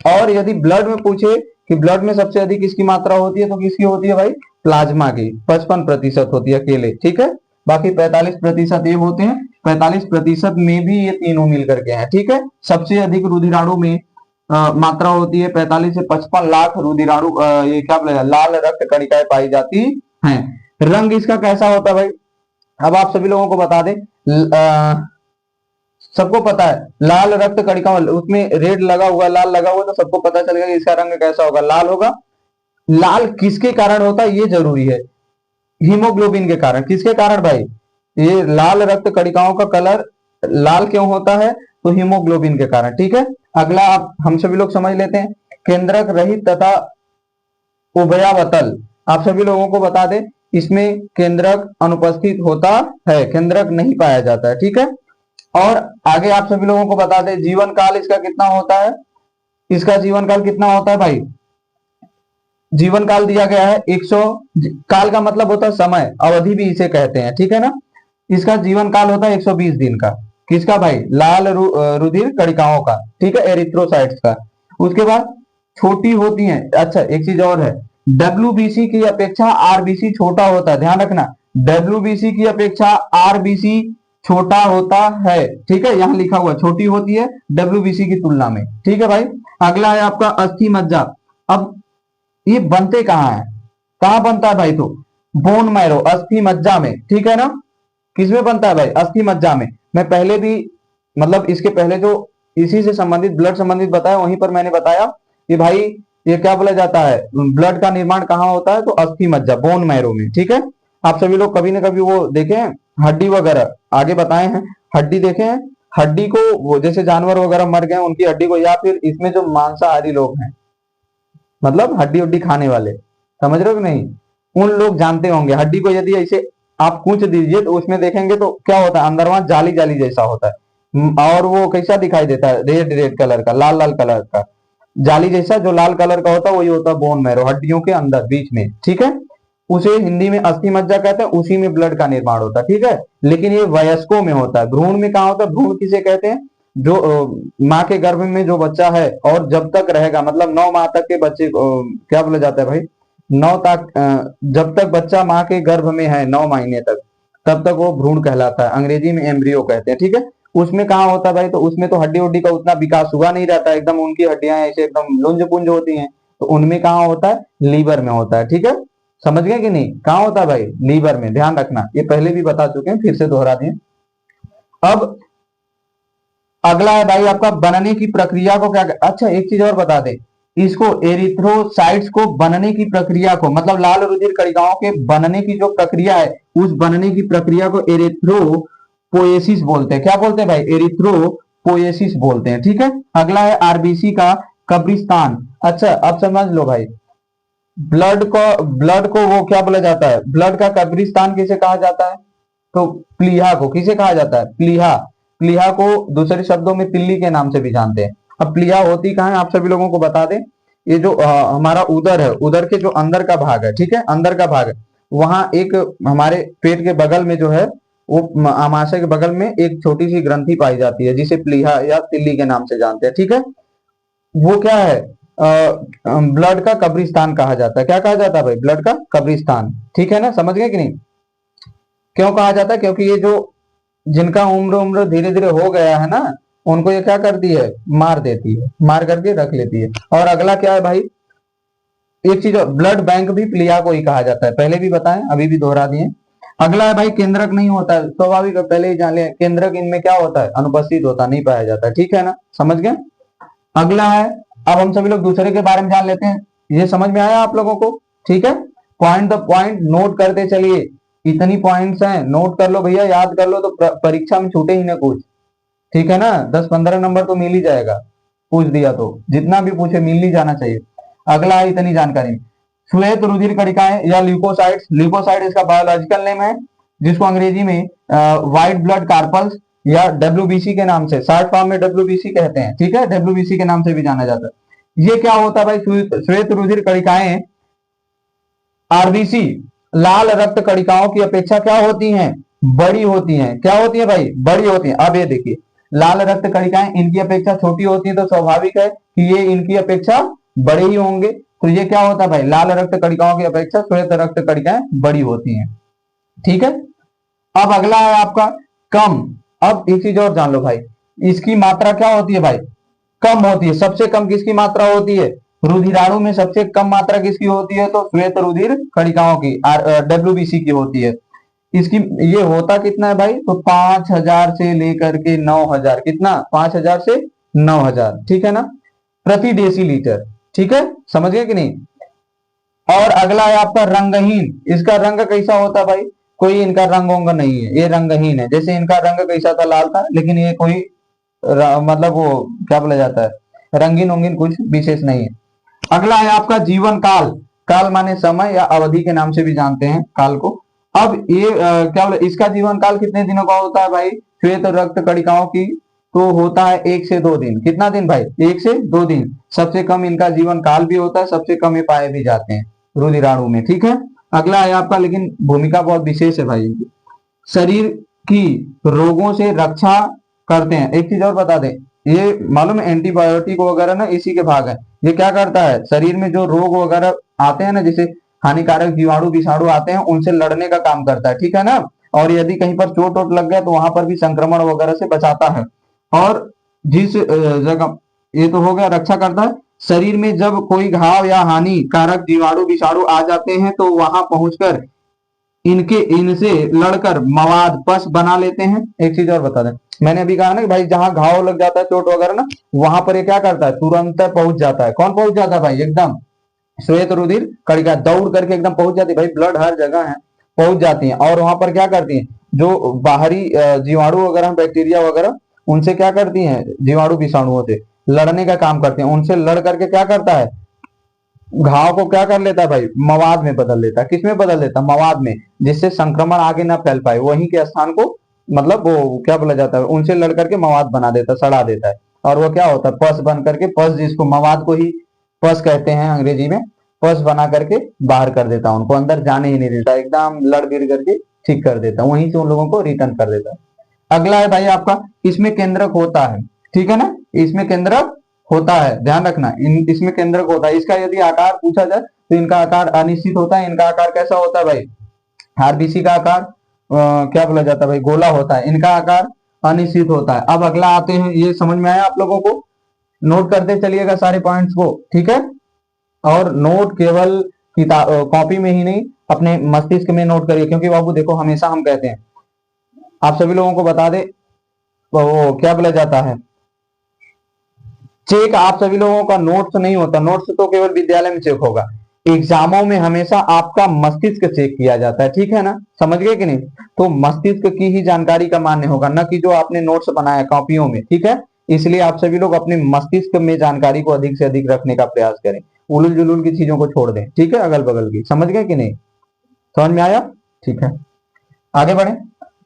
और यदि ब्लड में पूछे कि ब्लड में सबसे अधिक किसकी मात्रा होती है, तो किसकी होती है भाई, प्लाज्मा की, 55% होती है अकेले। ठीक है, बाकी 45% ये होते हैं, 45% में भी ये तीनों मिलकर के हैं। ठीक है, सबसे अधिक रुधिराणु में मात्रा होती है 45 से 55 लाख रुधिराणु, ये क्या बोला, लाल रक्त कणिकाएं पाई जाती हैं। रंग इसका कैसा होता है भाई, अब आप सभी लोगों को बता दें, सबको पता है लाल रक्त कणिका, उसमें रेड लगा हुआ, लाल लगा हुआ, तो सबको पता चलेगा कि इसका रंग कैसा होगा, लाल होगा। लाल किसके कारण होता है ये जरूरी है, हीमोग्लोबिन के कारण। किसके कारण भाई, ये लाल रक्त कणिकाओं का कलर लाल क्यों होता है, तो हीमोग्लोबिन के कारण। ठीक है, अगला आप हम सभी लोग समझ लेते हैं, केंद्रक रहित तथा उभयावतल। आप सभी लोगों को बता दें, इसमें केंद्रक अनुपस्थित होता है, केंद्रक नहीं पाया जाता है। ठीक है, और आगे आप सभी लोगों को बता दें, जीवन काल इसका कितना होता है, इसका जीवन काल कितना होता है भाई, जीवन काल दिया गया है 100, काल का मतलब होता है समय, अवधि भी इसे कहते हैं। ठीक है ना, इसका जीवन काल होता है 120 दिन का। किसका भाई, लाल रुधिर कणिकाओं का। ठीक है, एरिथ्रोसाइट्स का। उसके बाद छोटी होती हैं। अच्छा एक चीज और है, WBC की अपेक्षा RBC छोटा होता है, ध्यान रखना, WBC की अपेक्षा RBC छोटा होता है। ठीक है, यहां लिखा हुआ छोटी होती है WBC की तुलना में। ठीक है भाई, अगला है आपका अस्थि मज्जा। अब ये बनते कहाँ है, कहाँ बनता है भाई, तो बोन मैरो, अस्थि मज्जा में। ठीक है ना, किसमें बनता है भाई, अस्थि मज्जा में। मैं पहले भी, मतलब इसके पहले जो इसी से संबंधित ब्लड संबंधित बताया, वहीं पर मैंने बताया कि भाई ये क्या बोला जाता है, ब्लड का निर्माण कहाँ होता है, तो अस्थि मज्जा, बोन मैरो में। ठीक है, आप सभी लोग कभी ना कभी वो देखे हैं, हड्डी वगैरह आगे बताए हैं, हड्डी देखे हैं, हड्डी को वो जैसे जानवर वगैरह मर गए उनकी हड्डी को, या फिर इसमें जो मांसाहारी लोग हैं, मतलब हड्डी उड्डी खाने वाले, समझ रहे हो कि नहीं, उन लोग जानते होंगे, हड्डी को यदि ऐसे आप कूच दीजिए तो उसमें देखेंगे तो क्या होता है, अंदर वहां जाली जाली जैसा होता है, और वो कैसा दिखाई देता है, रेड रेड कलर का, लाल लाल कलर का, जाली जैसा जो लाल कलर का होता है वही होता है बोन मैरो, हड्डियों के अंदर बीच में। ठीक है, उसे हिंदी में अस्थि मज्जा कहते हैं, उसी में ब्लड का निर्माण होता है। ठीक है, लेकिन ये वयस्कों में होता है, भ्रूण में कहाँ होता है, भ्रूण किसे कहते हैं, जो माँ के गर्भ में जो बच्चा है और जब तक रहेगा, मतलब 9 माह तक के बच्चे क्या बोला जाता है भाई, 9 तक, जब तक बच्चा माँ के गर्भ में है 9 महीने तक, तब तक वो भ्रूण कहलाता है, अंग्रेजी में एम्ब्रियो कहते हैं। ठीक है, उसमें कहाँ होता है भाई, तो उसमें तो हड्डी उड्डी का उतना विकास हुआ नहीं रहता है, एकदम उनकी हड्डियां ऐसे एकदम लुंज पुंज होती हैं, तो उनमें कहाँ होता है, लीवर में होता है। ठीक है, समझ गए कि नहीं, कहाँ होता है भाई, लीवर में, ध्यान रखना, ये पहले भी बता चुके हैं, फिर से दोहरा दिए। अब अगला है भाई आपका बनने की प्रक्रिया को क्या, अच्छा एक चीज और बता दे, इसको एरिथ्रोसाइट्स को बनने की प्रक्रिया को, मतलब लाल रुधिर कणिकाओं के बनने की जो प्रक्रिया है, उस बनने की प्रक्रिया को एरिथ्रोपोएसिस बोलते हैं। क्या बोलते हैं भाई? एरिथ्रोपोएसिस बोलते हैं। ठीक है। अगला है आरबीसी का कब्रिस्तान। अच्छा अब समझ लो भाई, ब्लड को वो क्या बोला जाता है, ब्लड का कब्रिस्तान किसे कहा जाता है? तो प्लीहा को किसे कहा जाता है? प्लीहा। प्लीहा को दूसरे शब्दों में तिल्ली के नाम से भी जानते हैं। अब प्लीहा होती कहाँ है, आप सभी लोगों को बता दें, ये जो हमारा उदर है, उदर के जो अंदर का भाग है, ठीक है, अंदर का भाग है, वहां एक हमारे पेट के बगल में जो है, वो आमाशय के बगल में एक छोटी सी ग्रंथि पाई जाती है, जिसे प्लीहा या तिल्ली के नाम से जानते हैं। ठीक है। वो क्या है, ब्लड का कब्रिस्तान कहा जाता है। क्या कहा जाता है भाई? ब्लड का कब्रिस्तान। ठीक है ना, समझ गए कि नहीं? क्यों कहा जाता है? क्योंकि ये जो जिनका उम्र उम्र धीरे धीरे हो गया है ना, उनको ये क्या करती है, मार देती है, मार करके रख लेती है। और अगला क्या है भाई, एक चीज और, ब्लड बैंक भी प्लिया को ही कहा जाता है, पहले भी बताएं अभी भी दोहरा दिए। अगला है भाई केंद्रक नहीं होता है, स्वाभाविक पहले ही जान लिया, केंद्रक इनमें क्या होता है, अनुपस्थित होता, नहीं पाया जाता। ठीक है ना, समझ गए? अगला है, अब हम सभी लोग दूसरे के बारे में जान लेते हैं। ये समझ में आया आप लोगों को? ठीक है। पॉइंट द पॉइंट नोट करते चलिए, इतनी पॉइंट्स हैं, नोट कर लो भैया, याद कर लो, तो परीक्षा में छूटे ही ना कुछ। ठीक है ना, 10-15 नंबर तो मिल ही जाएगा, पूछ दिया तो, जितना भी पूछे मिल ही जाना चाहिए। अगला है इतनी जानकारी, श्वेत रुधिर कणिकाएं या ल्यूकोसाइट्स, ल्यूकोसाइट इसका बायोलॉजिकल नेम है, जिसको अंग्रेजी में व्हाइट ब्लड कार्पल्स या डब्ल्यूबीसी के नाम से, शॉर्ट फॉर्म में डब्ल्यूबीसी कहते हैं। ठीक है, डब्ल्यूबीसी के नाम से भी जाना जाता है। ये क्या होता है भाई, श्वेत रुधिर कणिकाएं आरबीसी लाल रक्त कणिकाओं की अपेक्षा क्या होती हैं, बड़ी होती हैं। क्या होती है भाई? बड़ी होती हैं। अब ये देखिए, लाल रक्त कणिकाएं इनकी अपेक्षा छोटी होती हैं, तो स्वाभाविक है कि ये इनकी अपेक्षा बड़े ही होंगे। तो ये क्या होता है भाई, लाल रक्त कणिकाओं की अपेक्षा श्वेत रक्त कणिकाएं बड़ी होती हैं। ठीक है। अब अगला है आपका कम। अब एक चीज और जान लो भाई, इसकी मात्रा क्या होती है भाई, कम होती है। सबसे कम किसकी मात्रा होती है? रुधिराणु में सबसे कम मात्रा किसकी होती है? तो श्वेत रुधिर कणिकाओं की, डब्ल्यूबीसी की होती है। इसकी ये होता कितना है भाई, तो 5000 से लेकर के 9000, कितना, 5000 से 9000। ठीक है ना, प्रति डेसीलीटर। ठीक है, समझ गए कि नहीं? और अगला है आपका रंगहीन। इसका रंग कैसा होता है भाई, कोई इनका रंग वंग नहीं है, ये रंगहीन है। जैसे इनका रंग कैसा था, लाल था, लेकिन ये कोई मतलब वो क्या बोला जाता है, रंगीन वंगीन कुछ विशेष नहीं है। अगला है आपका जीवन काल। काल माने समय या अवधि के नाम से भी जानते हैं काल को। अब ये क्या बोले, इसका जीवन काल कितने दिनों का होता है भाई, श्वेत रक्त कणिकाओं की तो होता है 1 से 2 दिन। कितना दिन भाई? 1 से 2 दिन। सबसे कम इनका जीवन काल भी होता है, सबसे कम ये पाए भी जाते हैं रुधिराणु में। ठीक है। अगला है आपका, लेकिन भूमिका बहुत विशेष है भाई इनकी, शरीर की रोगों से रक्षा करते हैं। एक चीज और बता दें, ये मालूम है एंटीबायोटिक वगैरह ना इसी के भाग है। ये क्या करता है, शरीर में जो रोग वगैरह आते हैं ना, जैसे हानिकारक जीवाणु विषाणु आते हैं, उनसे लड़ने का काम करता है। ठीक है ना, और यदि कहीं पर चोट वोट लग गया तो वहां पर भी संक्रमण वगैरह से बचाता है। और जिस जगह, ये तो हो गया रक्षा करता है। शरीर में जब कोई घाव या हानिकारक जीवाणु विषाणु आ जाते हैं तो वहां पहुंचकर इनसे लड़कर मवाद पस बना लेते हैं। एक चीज और बता दें, मैंने अभी कहा ना कि भाई जहां घाव लग जाता है, चोट वगैरह ना, वहां पर ये क्या करता है, तुरंत पहुंच जाता है। कौन पहुंच जाता है भाई? एकदम श्वेत रुधिर कणिका दौड़ करके एकदम पहुंच जाती है भाई, ब्लड हर जगह है, पहुंच जाती है। और वहां पर क्या करती है, जो बाहरी जीवाणु वगैरह, बैक्टीरिया वगैरह, उनसे क्या करती हैं, जीवाणु विषाणुओं से लड़ने का काम करते हैं। उनसे लड़ करके क्या करता है, घाव को क्या कर लेता है भाई, मवाद में बदल लेता है। किसमें बदल लेता है? मवाद में, जिससे संक्रमण आगे ना फैल पाए, वहीं के स्थान को, मतलब वो क्या बोला जाता है, उनसे लड़ करके मवाद बना देता है, सड़ा देता है। और वो क्या होता है, पस बन करके, पस जिसको मवाद को ही पस कहते हैं अंग्रेजी में, पस बना करके बाहर कर देता है, उनको अंदर जाने ही नहीं देता, एकदम लड़ गिर करके ठीक कर देता है, वहीं से उन लोगों को रिटर्न कर देता है। अगला है भाई आपका, इसमें केंद्रक होता है। ठीक है ना, इसमें केंद्रक होता है, ध्यान रखना, इसमें केंद्रक होता है। इसका यदि आकार पूछा जाए तो इनका आकार अनिश्चित होता है। इनका आकार कैसा होता है भाई, आरबीसी का आकार क्या बोला जाता है भाई, गोला होता है। इनका आकार अनिश्चित होता है। अब अगला आते हैं, ये समझ में आया आप लोगों को? नोट करते चलिएगा सारे पॉइंट्स को। ठीक है, और नोट केवल किताब कॉपी में ही नहीं, अपने मस्तिष्क में नोट करिए, क्योंकि बाबू देखो हमेशा हम कहते हैं, आप सभी लोगों को बता दे, वो क्या बोला जाता है, चेक आप सभी लोगों का नोट्स नहीं होता, नोट्स तो केवल विद्यालय में चेक होगा, एग्जामों में हमेशा आपका मस्तिष्क चेक किया जाता है, ठीक है ना, समझ गए कि नहीं। तो मस्तिष्क की ही जानकारी का मान्य होगा, न कि जो आपने नोट्स बनाया कॉपियों में, ठीक है। इसलिए आप सभी लोग अपने मस्तिष्क में जानकारी को अधिक से अधिक रखने का प्रयास करें, उलूल जुलूल की चीजों को छोड़ दें, ठीक है, अगल बगल की, समझ गए कि नहीं, समझ में आया, ठीक है। आगे बढ़े,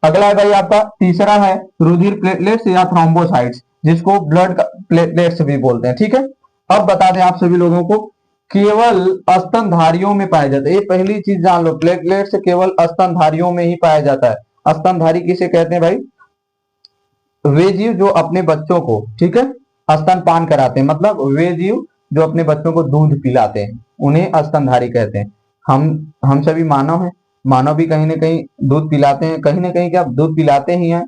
अगला है भाई आपका तीसरा है रुधिर प्लेटलेट्स या थ्रोम्बोसाइट्स, जिसको ब्लड प्लेटलेट्स भी बोलते हैं, ठीक है। अब बता दें आप सभी लोगों को, केवल स्तनधारियों में पाया जाता है, ये पहली चीज जान लो, प्लेटलेट्स केवल स्तनधारियों में ही पाया जाता है। स्तनधारी किसे कहते हैं भाई, वे जीव जो अपने बच्चों को, ठीक है, स्तनपान कराते हैं, मतलब वे जीव जो अपने बच्चों को दूध पिलाते हैं, उन्हें स्तनधारी कहते हैं। हम सभी मानव हैं, मानव भी कहीं ना कहीं दूध पिलाते हैं, कहीं ना कहीं क्या दूध पिलाते ही हैं,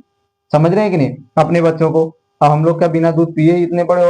समझ रहे हैं कि नहीं, अपने बच्चों को। अब हम लोग क्या बिना दूध पिए इतने बड़े